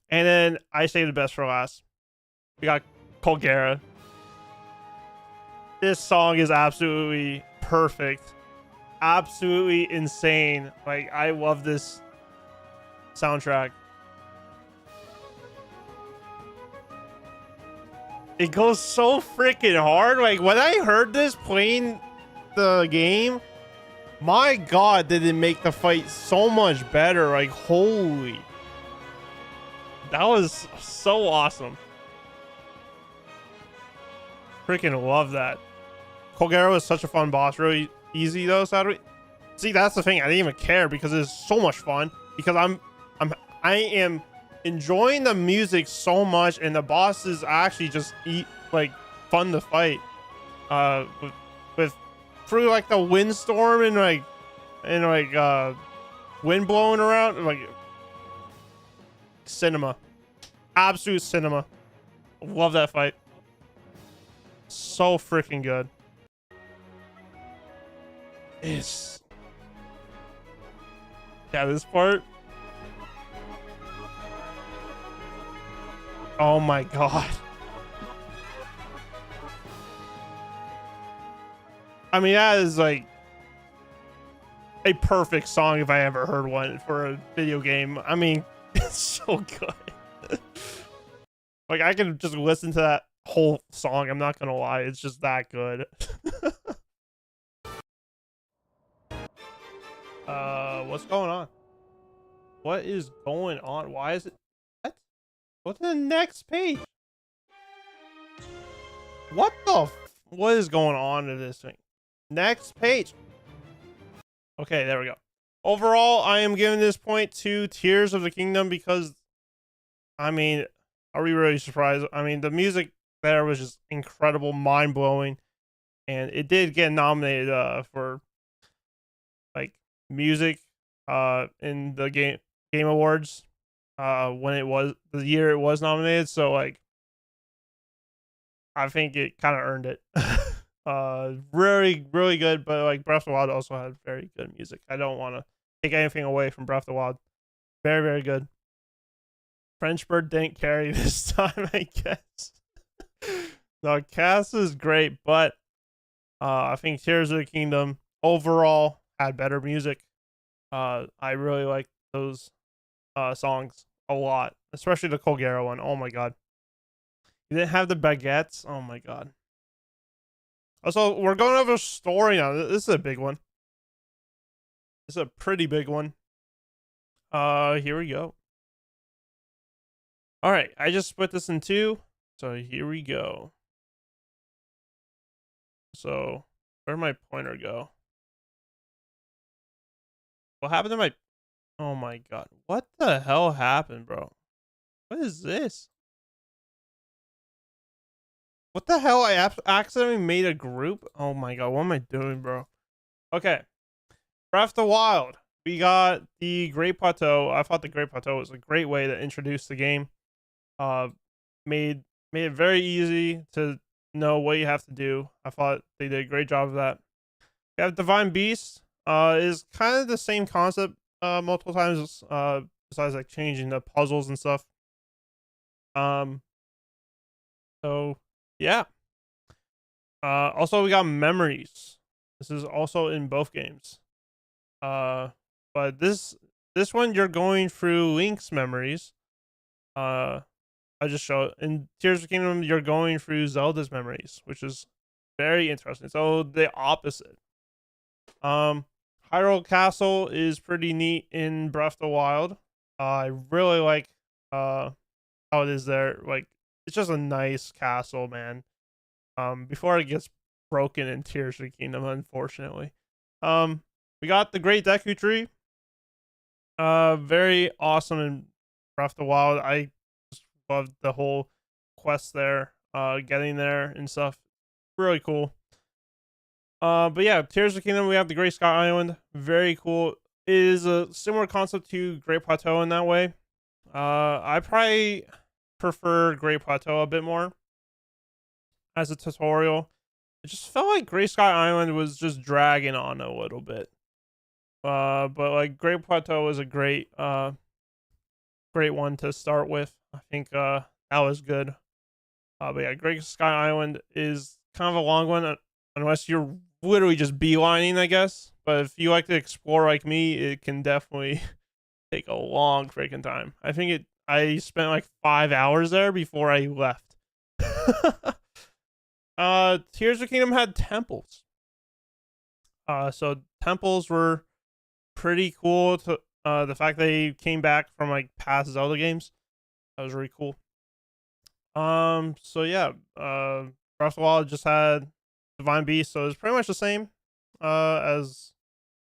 Speaker 1: And then I say the best for last. We got Colgera. This song is absolutely perfect, absolutely insane. Like, I love this soundtrack. It goes so freaking hard. Like, when I heard this playing the game, my god, did it make the fight so much better. Like, holy, that was so awesome. Freaking love that. Colgera was such a fun boss. Really easy though, sadly. See, that's the thing. I didn't even care because it's so much fun. Because I am enjoying the music so much, and the bosses actually just like fun to fight. With through like the windstorm and like wind blowing around, like cinema, absolute cinema. Love that fight. So freaking good. It's this part. Oh my god. I mean, that is like a perfect song if I ever heard one for a video game. I mean, it's so good. Like, I can just listen to that whole song. I'm not gonna lie, it's just that good. What's going on? What is going on? Why is it? What? What's the next page? What the? What is going on to this thing? Next page. Okay, there we go. Overall, I am giving this point to Tears of the Kingdom because, I mean, are we really surprised? I mean, the music there was just incredible, mind-blowing, and it did get nominated for like music in the game awards when it was the year it was nominated. So like, I think it kind of earned it. Really, really good. But like, Breath of the Wild also had very good music. I don't want to take anything away from Breath of the Wild. Very, very good. French Bird didn't carry this time, I guess. The cast is great, but I think Tears of the Kingdom overall had better music. I really like those songs a lot, especially the Colgera one. Oh my god. You didn't have the baguettes? Oh my god. Also, we're going over a story now. This is a big one. This is a pretty big one. Here we go. All right, I just split this in two. So here we go. So where'd my pointer go? What happened to my... Oh my god. What the hell happened, bro? What is this? What the hell? I accidentally made a group? Oh my god, what am I doing, bro? Okay. Breath of the Wild. We got the Great Plateau. I thought the Great Plateau was a great way to introduce the game. Made it very easy to know what you have to do. I thought they did a great job of that. We have Divine Beast. Is kind of the same concept multiple times, besides like changing the puzzles and stuff. So yeah. Also we got Memories. This is also in both games. But this one you're going through Link's memories. I just show in Tears of the Kingdom you're going through Zelda's memories, which is very interesting. So the opposite. Hyrule Castle is pretty neat in Breath of the Wild. I really like how it is there. Like, it's just a nice castle, man. Before it gets broken in Tears of the Kingdom, unfortunately. We got the Great Deku Tree. Very awesome in Breath of the Wild. I just loved the whole quest there, getting there and stuff. Really cool. But yeah, Tears of the Kingdom, we have the Great Sky Island. Very cool. It is a similar concept to Great Plateau in that way. I probably prefer Great Plateau a bit more. as a tutorial. It just felt like Gray Sky Island was just dragging on a little bit. But like Great Plateau was a great one to start with. I think that was good. But yeah, Great Sky Island is kind of a long one, unless you're literally just beelining, I guess. But if you like to explore like me, it can definitely take a long freaking time. I spent like 5 hours there before I left. Tears of the Kingdom had temples. So temples were pretty cool. To the fact they came back from like past Zelda games, that was really cool. So yeah, Breath of the Wild just had Divine Beast, so it's pretty much the same, as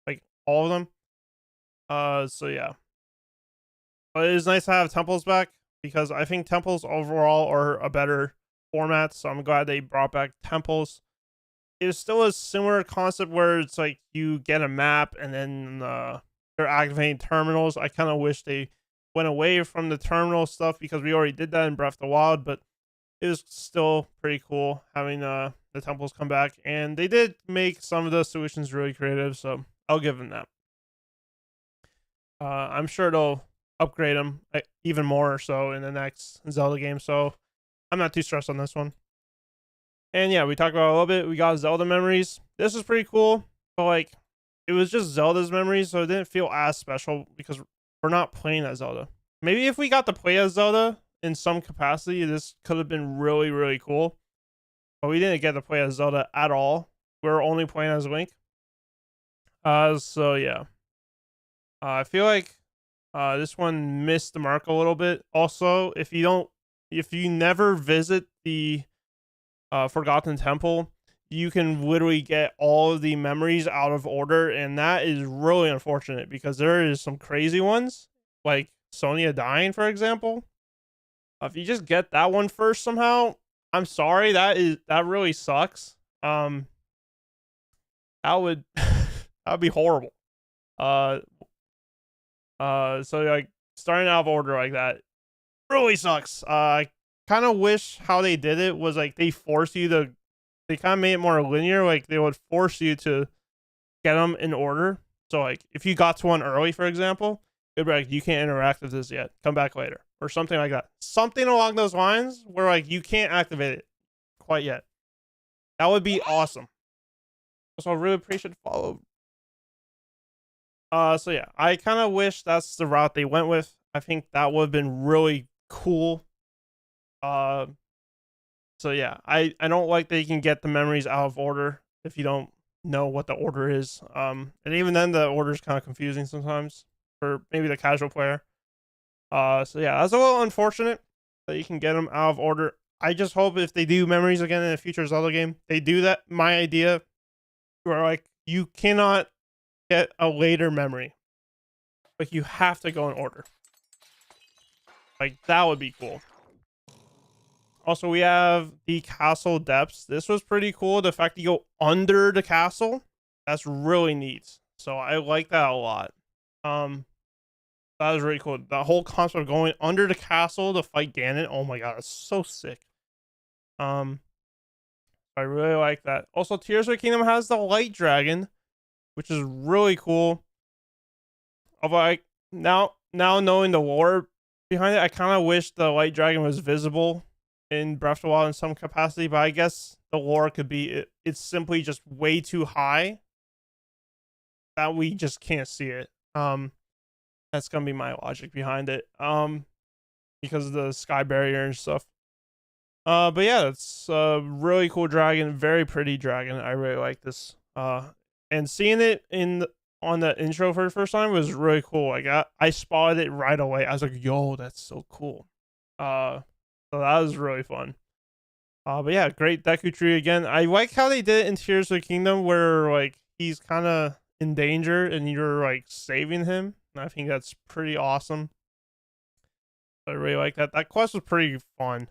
Speaker 1: like all of them. So yeah, but it is nice to have temples back because I think temples overall are a better format. So I'm glad they brought back temples. It's still a similar concept where it's like you get a map and then they're activating terminals. I kind of wish they went away from the terminal stuff because we already did that in Breath of the Wild, but it was still pretty cool having the temples come back, and they did make some of the solutions really creative, so I'll give them that. I'm sure they'll upgrade them even more so in the next Zelda game, so I'm not too stressed on this one. And yeah, we talked about it a little bit. We got Zelda memories. This is pretty cool, but like it was just Zelda's memories, so it didn't feel as special because we're not playing as Zelda. Maybe if we got to play as Zelda in some capacity, this could have been really, really cool. But we didn't get to play as Zelda at all. We were only playing as Link. So yeah. I feel like this one missed the mark a little bit. Also, if you never visit the Forgotten Temple, you can literally get all of the memories out of order, and that is really unfortunate because there is some crazy ones, like Sonia dying, for example. If you just get that one first somehow, I'm sorry, that really sucks. That would that would be horrible. So like starting out of order like that really sucks. I kind of wish how they did it was like they kind of made it more linear. Like they would force you to get them in order. So like if you got to one early, for example, it'd be like you can't interact with this yet. Come back later or something like that. Something along those lines where like you can't activate it quite yet. That would be awesome. So I really appreciate the follow. So yeah, I kind of wish that's the route they went with. I think that would have been really cool. So yeah, I don't like that you can get the memories out of order if you don't know what the order is. And even then the order is kind of confusing sometimes for maybe the casual player. So yeah, that's a little unfortunate that you can get them out of order. I just hope if they do memories again in a future Zelda game, they do that. My idea where like you cannot get a later memory. Like you have to go in order. Like that would be cool. Also, we have the castle depths. This was pretty cool. The fact that you go under the castle, that's really neat. So I like that a lot. That was really cool. The whole concept of going under the castle to fight Ganon. Oh my god, it's so sick. I really like that. Also, Tears of the Kingdom has the light dragon, which is really cool. Although now knowing the lore behind it, I kind of wish the light dragon was visible in Breath of the Wild in some capacity, but I guess the lore could be it's simply just way too high that we just can't see it. That's gonna be my logic behind it. Because of the sky barrier and stuff. But yeah, it's a really cool dragon, very pretty dragon. I really like this. And seeing it on the intro for the first time was really cool. Like I spotted it right away. I was like, yo, that's so cool. So that was really fun. But yeah, great Deku Tree again. I like how they did it in Tears of the Kingdom where like he's kind of in danger and you're like saving him. And I think that's pretty awesome. I really like that. That quest was pretty fun.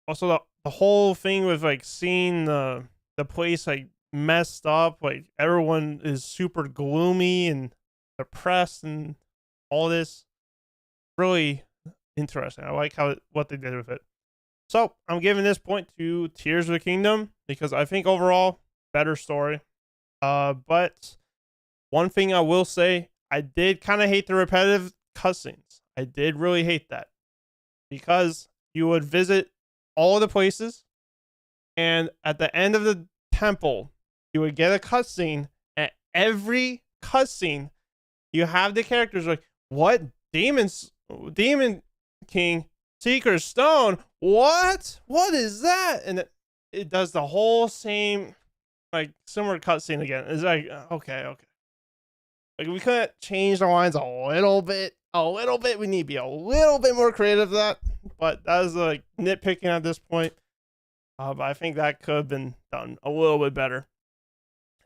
Speaker 1: Also, the whole thing with like seeing the place like messed up, like everyone is super gloomy and depressed and all this, really interesting. I like what they did with it. So I'm giving this point to Tears of the Kingdom because I think overall better story. But one thing I will say, I did kind of hate the repetitive cutscenes. I did really hate that because you would visit all of the places, and at the end of the temple, you would get a cutscene. At every cutscene, you have the characters like, "What demon king, Seeker's Stone? What is that?" And it does the whole same, like, similar cutscene again. It's like, okay. Like, we couldn't change the lines a little bit. We need to be a little bit more creative with that. But that is like nitpicking at this point. But I think that could have been done a little bit better.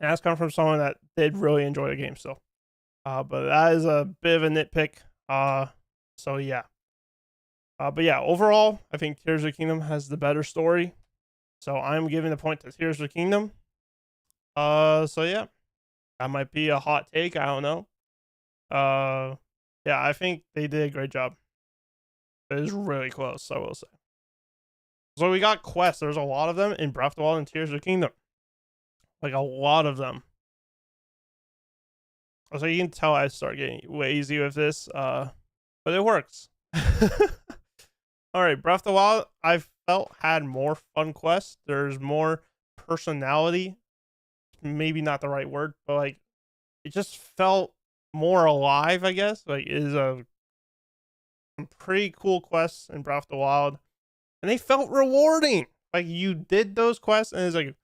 Speaker 1: And that's come from someone that did really enjoy the game still. But that is a bit of a nitpick. So yeah. But yeah, overall, I think Tears of the Kingdom has the better story. So I'm giving the point to Tears of the Kingdom. So yeah. That might be a hot take. I don't know. Yeah, I think they did a great job. It is really close, I will say. So we got quests. There's a lot of them in Breath of the Wild and Tears of the Kingdom. Like, a lot of them. So you can tell I start getting lazy with this. But it works. Alright, Breath of the Wild, I felt had more fun quests. There's more personality. Maybe not the right word, but like, it just felt more alive, I guess. Like, it is some pretty cool quests in Breath of the Wild, and they felt rewarding. Like, you did those quests, and it's like,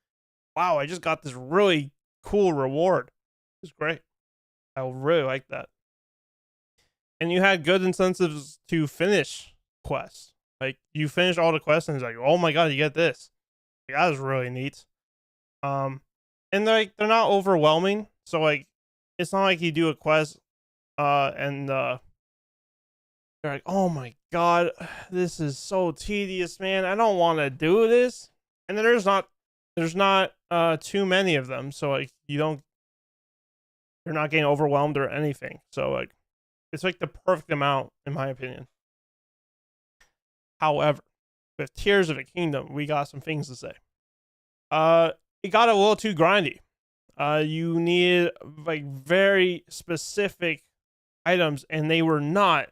Speaker 1: wow, I just got this really cool reward. It's great. I really like that. And you had good incentives to finish quests. Like, you finish all the quests, and it's like, oh my god, you get this. Like, that was really neat. And they're not overwhelming. So like, it's not like you do a quest, and you're like, oh my god, this is so tedious, man. I don't want to do this. And then there's not too many of them, so like, you're not getting overwhelmed or anything. So like, it's like the perfect amount, in my opinion. However, with Tears of the Kingdom, we got some things to say. It got a little too grindy. You needed like very specific items, and they were not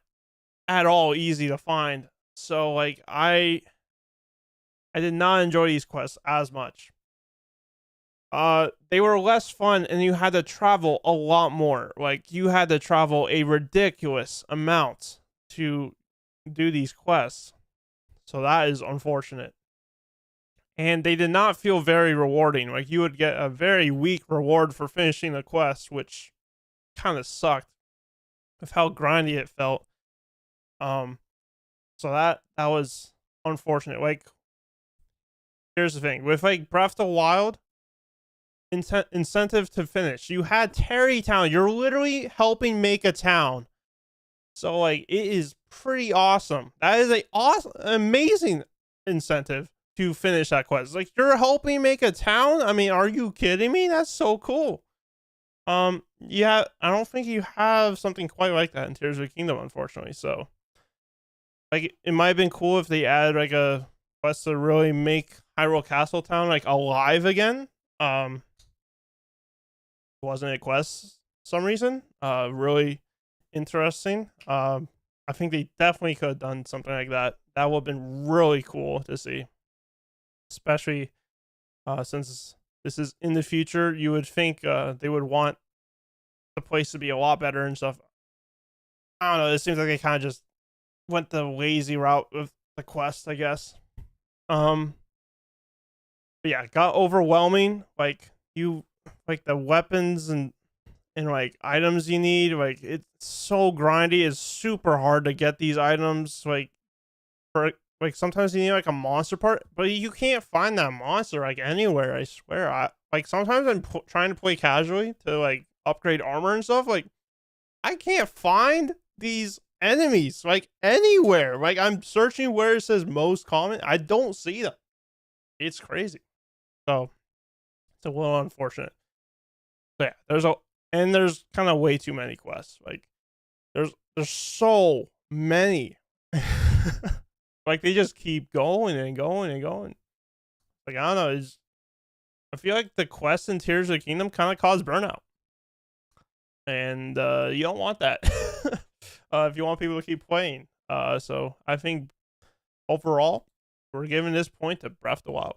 Speaker 1: at all easy to find. So like, I did not enjoy these quests as much. They were less fun, and you had to travel a lot more. Like, you had to travel a ridiculous amount to do these quests. So that is unfortunate. And they did not feel very rewarding. Like, you would get a very weak reward for finishing the quest, which kind of sucked with how grindy it felt. So that was unfortunate. Like, here's the thing with like Breath of the Wild, incentive to finish. You had Terrytown. You're literally helping make a town. So like, it is pretty awesome. That is a awesome, amazing incentive to finish that quest. Like, you're helping make a town? I mean, are you kidding me? That's so cool. Yeah, I don't think you have something quite like that in Tears of the Kingdom, unfortunately. So like, it might have been cool if they added like a quest to really make Hyrule Castle Town like alive again. It wasn't a quest for some reason. Really interesting. I think they definitely could have done something like that. That would have been really cool to see. Especially since this is in the future, you would think they would want the place to be a lot better and stuff. I don't know. It seems like they kind of just went the lazy route with the quest, I guess. But yeah, it got overwhelming. Like, like the weapons and like items you need. Like, it's so grindy. It's super hard to get these items. Like, for like, sometimes you need like a monster part, but you can't find that monster like anywhere. I swear. Like, sometimes I'm trying to play casually to like upgrade armor and stuff. Like, I can't find these enemies like anywhere. Like, I'm searching where it says most common. I don't see them. It's crazy. So it's a little unfortunate. So yeah, there's kind of way too many quests. Like, there's so many. Like they just keep going and going and going. Like I don't know, I feel like the quests in Tears of the Kingdom kind of cause burnout, and you don't want that. If you want people to keep playing, so I think overall we're giving this point to Breath of the Wild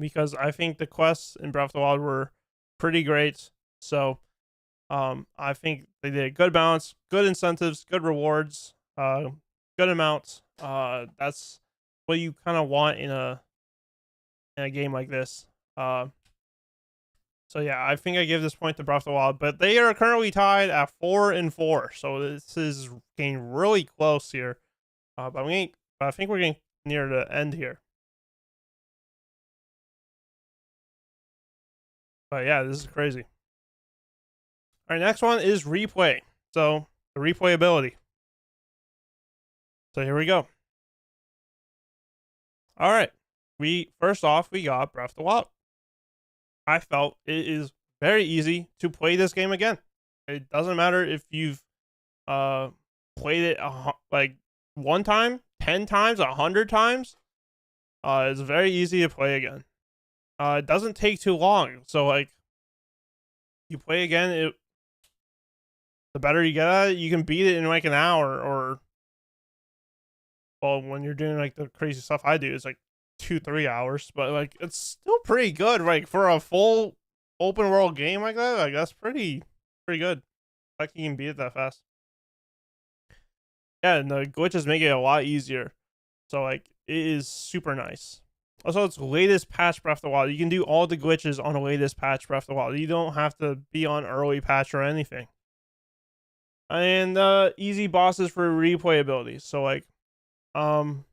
Speaker 1: because I think the quests in Breath of the Wild were pretty great. So I think they did a good balance, good incentives, good rewards, good amounts. That's what you kind of want in a game like this. So yeah, I think I give this point to Breath of the Wild, but they are currently tied at 4-4. So this is getting really close here. But I think we're getting near the end here. But yeah, this is crazy. All right, next one is replay. So the replayability. So here we go. All right, first off we got Breath of the Wild. I felt it is very easy to play this game again. It doesn't matter if you've played it like 1 time, 10 times, 100 times. It's very easy to play again. It doesn't take too long. So like you play again, the better you get at it, you can beat it in like an hour, or well, when you're doing like the crazy stuff I do, it's like 2-3 hours, but like it's still pretty good. Like for a full open world game like that, like that's pretty good. Like you can beat it that fast. Yeah, and the glitches make it a lot easier. So like it is super nice. Also, it's latest patch Breath of the Wild. You can do all the glitches on the latest patch Breath of the Wild. You don't have to be on early patch or anything. And easy bosses for replayability. So like all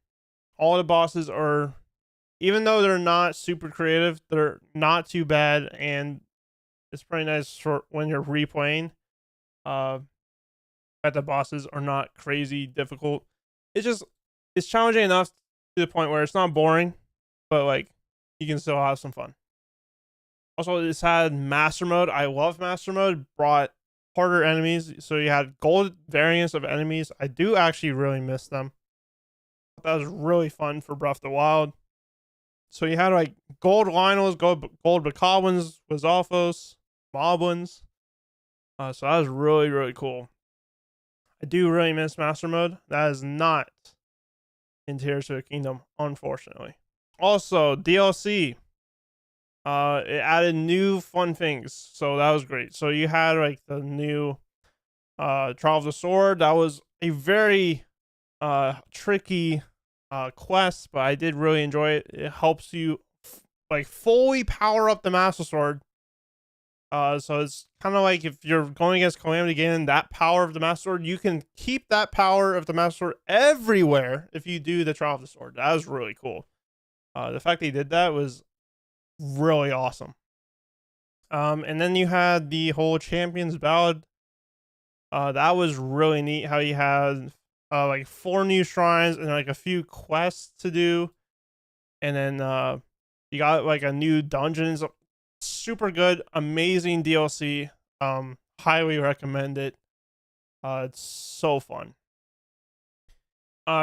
Speaker 1: the bosses are, even though they're not super creative, they're not too bad, and it's pretty nice for when you're replaying. That the bosses are not crazy difficult. It's challenging enough to the point where it's not boring, but like you can still have some fun. Also, this had master mode. I love master mode. Brought harder enemies, so you had gold variants of enemies. I do actually really miss them. That was really fun for Breath of the Wild. So you had like gold Lionels, gold Bokoblins, Wizalfos, Moblins. So that was really cool. I do really miss Master Mode. That is not in Tears of the Kingdom, unfortunately. Also, DLC. It added new fun things, so that was great. So you had like the new Trial of the Sword. That was a very tricky quest, but I did really enjoy it. It helps you like fully power up the Master Sword. So it's kind of like if you're going against Calamity Ganon, that power of the Master Sword, you can keep that power of the Master Sword everywhere if you do the Trial of the Sword. That was really cool. The fact that he did that was really awesome. And then you had the whole Champions Ballad. That was really neat how you had like 4 new shrines and like a few quests to do. And then you got like a new dungeons. Super good, amazing DLC. Highly recommend it. It's so fun.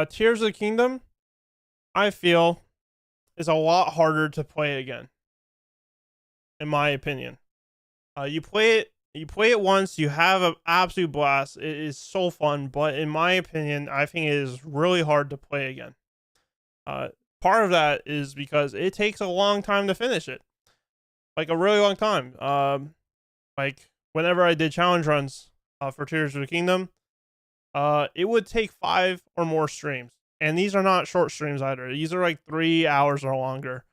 Speaker 1: Tears of the Kingdom, I feel, is a lot harder to play again, in my opinion. You play it once, you have an absolute blast. It is so fun, but in my opinion, I think it is really hard to play again. Part of that is because it takes a long time to finish it, like a really long time. Like whenever I did challenge runs for Tears of the Kingdom, it would take 5 or more streams, and these are not short streams either. These are like 3 hours or longer.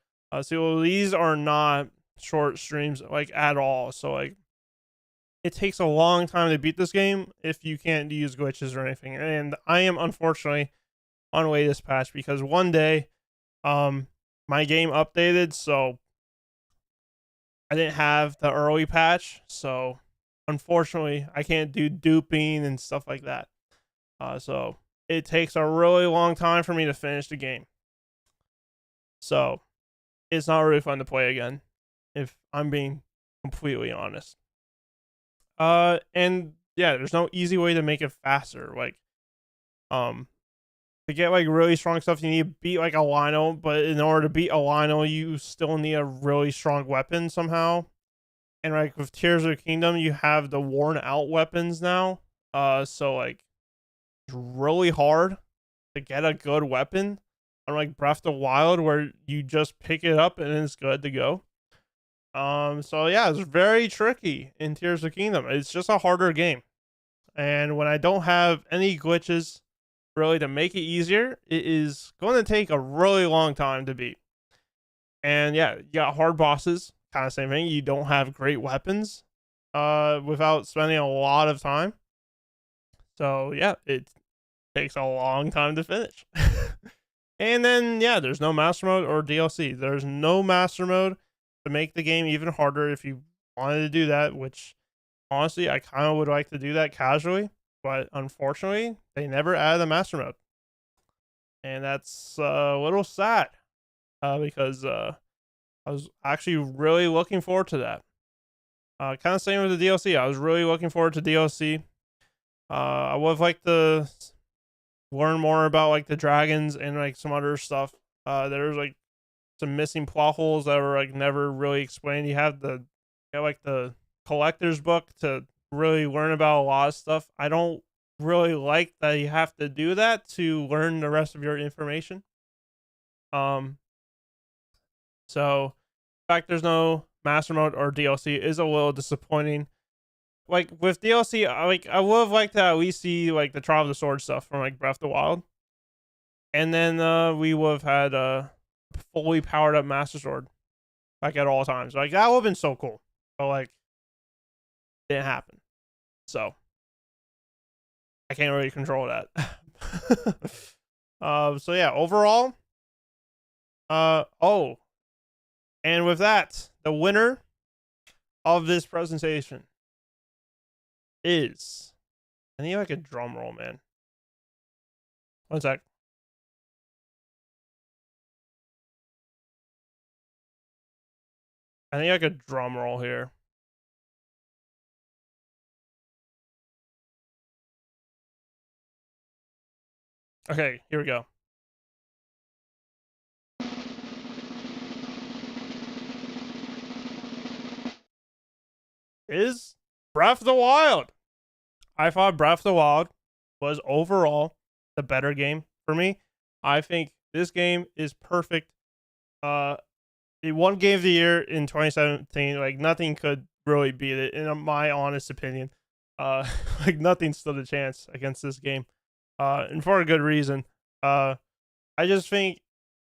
Speaker 1: So these are not short streams like at all. So like it takes a long time to beat this game if you can't use glitches or anything. And I am unfortunately on the latest patch because one day my game updated, so I didn't have the early patch, so unfortunately I can't do duping and stuff like that. So it takes a really long time for me to finish the game. So it's not really fun to play again, if I'm being completely honest. And yeah, there's no easy way to make it faster. Like, to get like really strong stuff, you need to beat like a Lino, but in order to beat a Lino, you still need a really strong weapon somehow. And like with Tears of the Kingdom, you have the worn out weapons now. So like it's really hard to get a good weapon. Unlike Breath of the Wild, where you just pick it up and it's good to go. So yeah, it's very tricky in Tears of the Kingdom. It's just a harder game. And when I don't have any glitches really to make it easier, it is going to take a really long time to beat. And yeah, you got hard bosses, kind of same thing. You don't have great weapons without spending a lot of time. So yeah, it takes a long time to finish. And then yeah, there's no master mode or DLC. There's no master mode to make the game even harder if you wanted to do that, which honestly I kind of would like to do that casually, but unfortunately they never added a master mode. And that's a little sad because I was actually really looking forward to that. Kind of same with the DLC. I was really looking forward to DLC. I would have liked to learn more about like the dragons and like some other stuff. There's like some missing plot holes that were like never really explained. You have like the collector's book to really learn about a lot of stuff. I don't really like that you have to do that to learn the rest of your information. So the fact there's no master mode or DLC is a little disappointing. Like with DLC, I would have liked to at least see like the Trial of the Sword stuff from like Breath of the Wild, and then we would have had a fully powered up Master Sword like at all times. Like that would have been so cool, but like didn't happen. So I can't really control that. So yeah, overall, oh, and with that, the winner of this presentation is, I need like a drum roll, man. One sec. I need like a drum roll here. Okay, here we go. Is Breath of the Wild. I thought Breath of the Wild was overall the better game for me. I think this game is perfect. It won Game of the Year in 2017. Like nothing could really beat it, in my honest opinion. Like nothing stood a chance against this game, and for a good reason. I just think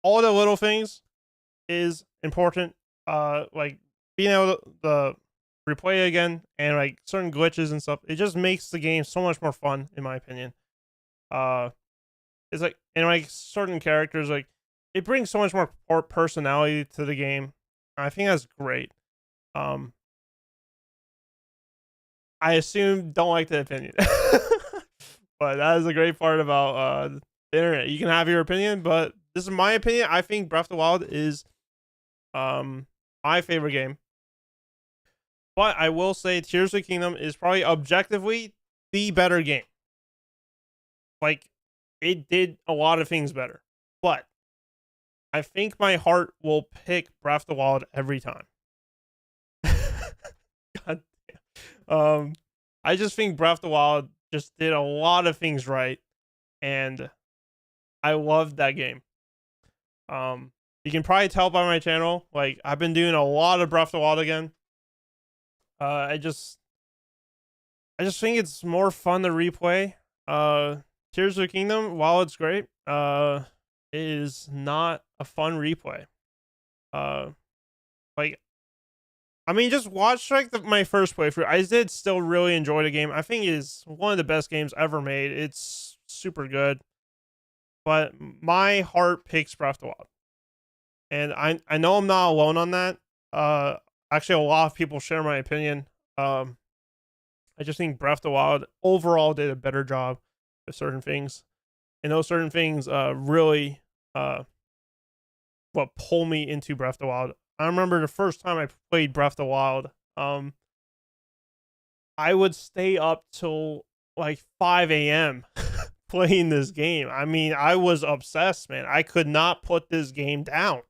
Speaker 1: all the little things is important. Like being able to replay again and like certain glitches and stuff. It just makes the game so much more fun, in my opinion. It's like, and like certain characters, like it brings so much more personality to the game. I think that's great. I assume don't like the opinion, but that is a great part about the internet. You can have your opinion, but this is my opinion. I think Breath of the Wild is my favorite game. But I will say Tears of the Kingdom is probably objectively the better game. Like, it did a lot of things better. But I think my heart will pick Breath of the Wild every time. God damn. I just think Breath of the Wild just did a lot of things right. And I loved that game. You can probably tell by my channel, like, I've been doing a lot of Breath of the Wild again. I just think it's more fun to replay. Tears of the Kingdom, while it's great, it is not a fun replay. Like, I mean, just watch like my first playthrough. I did still really enjoy the game. I think it is one of the best games ever made. It's super good, but my heart picks Breath of the Wild, and I know I'm not alone on that. Actually, a lot of people share my opinion. I just think Breath of the Wild overall did a better job with certain things, and those certain things really what pull me into Breath of the Wild. I remember the first time I played Breath of the Wild, I would stay up till like 5 a.m. playing this game. I mean, I was obsessed, man. I could not put this game down.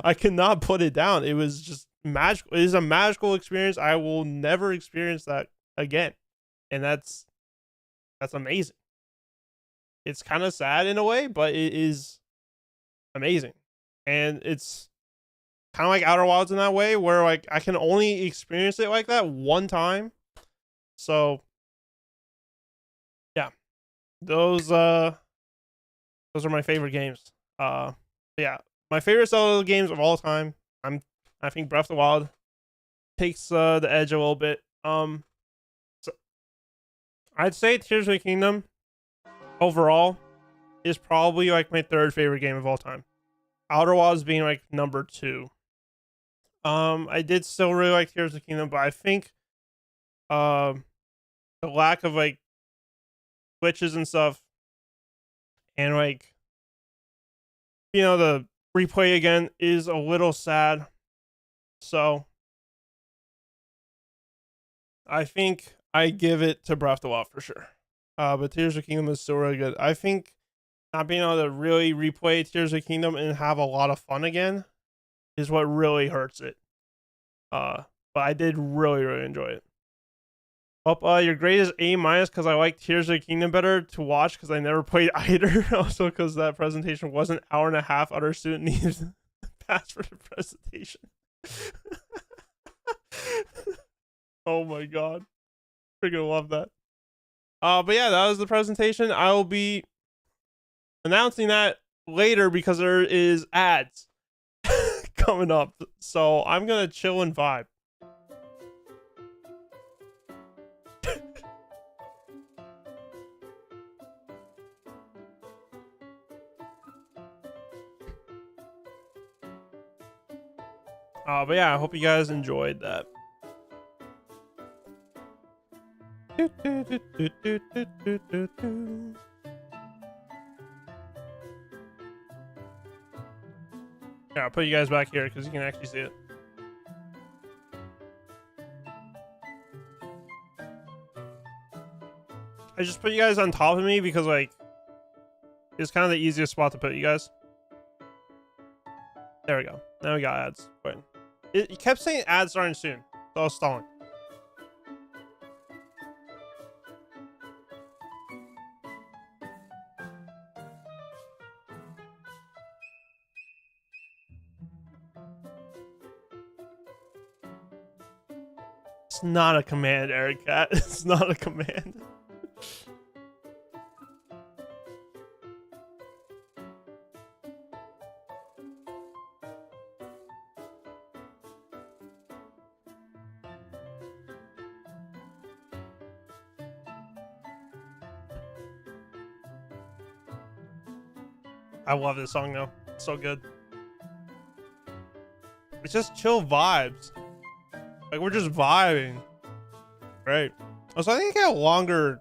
Speaker 1: I cannot put it down. It was just magical. It is a magical experience. I will never experience that again. And that's amazing. It's kind of sad in a way, but it is amazing. And it's kind of like Outer Wilds in that way, where like I can only experience it like that one time. So yeah, those are my favorite games. Yeah, my favorite Zelda games of all time. I think Breath of the Wild takes the edge a little bit. So I'd say Tears of the Kingdom overall is probably like my third favorite game of all time. Outer Wilds being like number 2. I did still really like Tears of the Kingdom, but I think the lack of like glitches and stuff, and like the replay again is a little sad. So I think I give it to Breath of the Wild for sure. But Tears of the Kingdom is still really good. I think not being able to really replay Tears of the Kingdom and have a lot of fun again is what really hurts it. But I did really, really enjoy it. Well, your grade is A- because I like Tears of the Kingdom better to watch because I never played either. Also, because that presentation was an hour and a half. Other student needed to pass for the presentation. Oh my god, freaking love that. But yeah, that was the presentation. I will be announcing that later because there is ads coming up. So I'm gonna chill and vibe. But yeah, I hope you guys enjoyed that. Yeah, I'll put you guys back here because you can actually see it. I just put you guys on top of me because like it's kind of the easiest spot to put you guys. There we go. Now we got ads. Wait. It kept saying ads starting soon, so I was stalling. It's not a command, Eric Cat. It's not a command. I love this song though. It's so good. It's just chill vibes. Like we're just vibing. Right. Also, I think I got a longer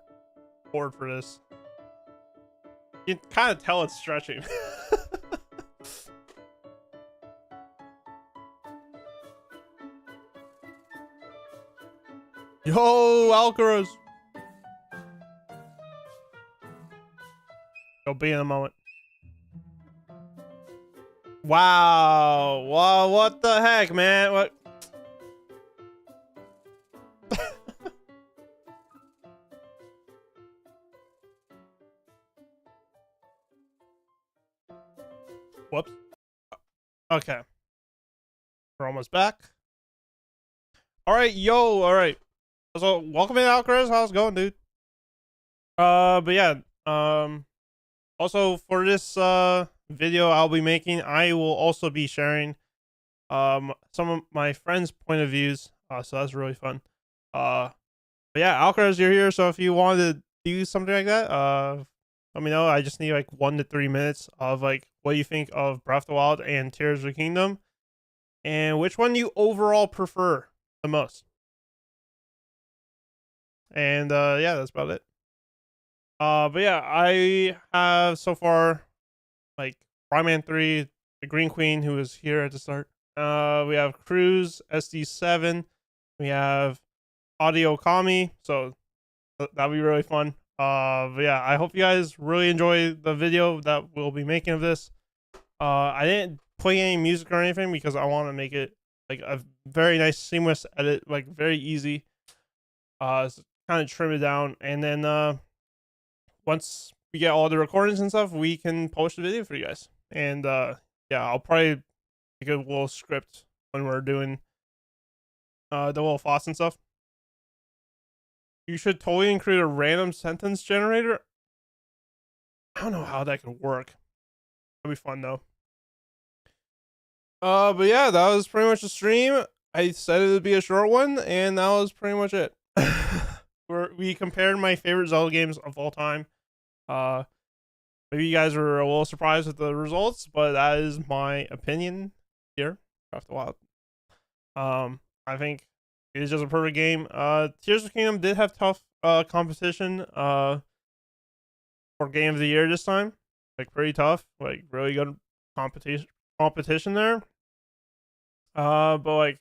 Speaker 1: cord for this. You can kind of tell it's stretching. Yo, Alcaraz. Go be in a moment. Wow. Wow, what the heck, man? What? Whoops. Okay. We're almost back. Alright, yo, alright. So, welcome in, Alcaraz. How's it going, dude? But yeah, also for this, video I'll be making, I will also be sharing, some of my friends' point of views. So that's really fun. But yeah, Alcaraz, you're here. So if you wanted to do something like that, let me know. I just need like 1 to 3 minutes of like what you think of Breath of the Wild and Tears of the Kingdom, and which one you overall prefer the most. And yeah, that's about it. But yeah, I have so far like Rayman 3, the Green Queen, who was here at the start. We have Cruz, SD7. We have Audio Kami, so that'll be really fun. But yeah, I hope you guys really enjoy the video that we'll be making of this. I didn't play any music or anything because I want to make it like a very nice seamless edit, like very easy. So kind of trim it down, and then once we get all the recordings and stuff, we can post the video for you guys. And yeah, I'll probably make a little script when we're doing the little thoughts and stuff. You should totally include a random sentence generator. I don't know how that could work. That'd be fun though. But yeah, that was pretty much the stream. I said it would be a short one, and that was pretty much it. We compared my favorite Zelda games of all time. Maybe you guys were a little surprised with the results, but that is my opinion here. Breath of the Wild. I think it is just a perfect game. Tears of the Kingdom did have tough competition for Game of the Year this time. Like pretty tough, like really good competition there. But like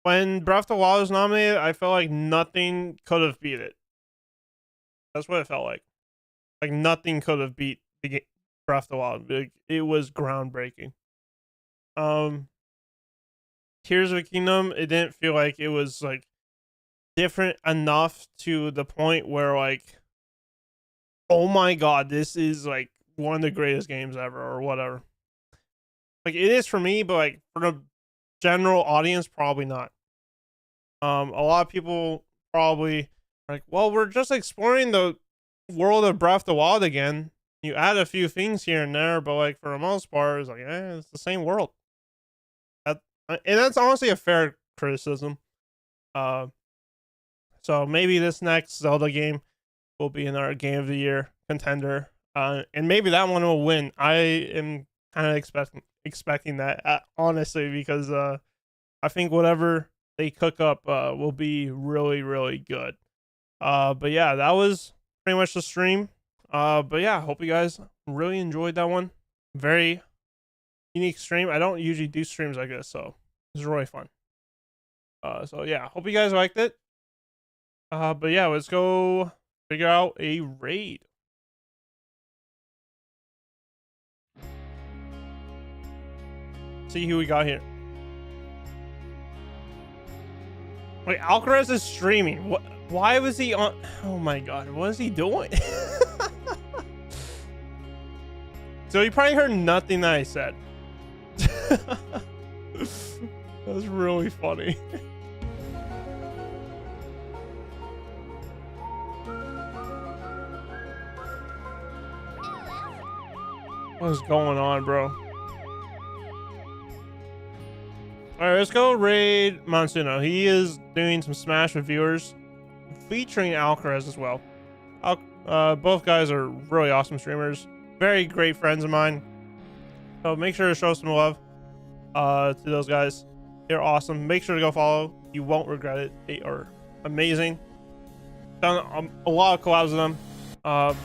Speaker 1: when Breath of the Wild was nominated, I felt like nothing could have beat it. That's what it felt like. Like nothing could have beat the Breath of the Wild. Like, it was groundbreaking. Tears of the Kingdom, it didn't feel like it was like different enough to the point where like, oh my god, this is like one of the greatest games ever or whatever. Like it is for me, but like for the general audience, probably not. A lot of people probably are like, well, we're just exploring the world of Breath of the Wild again. You add a few things here and there, but like for the most part, it's like, it's the same world. And that's honestly a fair criticism. So maybe this next Zelda game will be in our Game of the Year contender. And maybe that one will win. I am kind of expecting that, honestly, because I think whatever they cook up will be really, really good. But yeah, that was pretty much the stream. But yeah, hope you guys really enjoyed that one. Very unique stream. I don't usually do streams like this, so this is really fun. So yeah, hope you guys liked it. But yeah, let's go figure out a raid. See who we got here. Wait, Alcaraz is streaming. What? Why was he on? Oh my god, what is he doing? So he probably heard nothing that I said. That was really funny. What is going on, bro? Alright, let's go raid Monsuno. He is doing some Smash with viewers, featuring Alcaraz as well. Both guys are really awesome streamers. Very great friends of mine. So make sure to show some love to those guys. They're awesome. Make sure to go follow. You won't regret it. They are amazing. Done a lot of collabs with them. But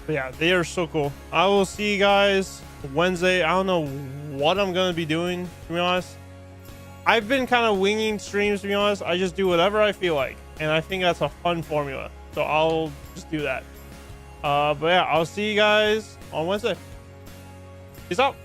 Speaker 1: yeah, they are so cool. I will see you guys Wednesday. I don't know what I'm going to be doing, to be honest. I've been kind of winging streams, to be honest. I just do whatever I feel like. And I think that's a fun formula. So I'll just do that. But yeah, I'll see you guys on Wednesday. Peace out.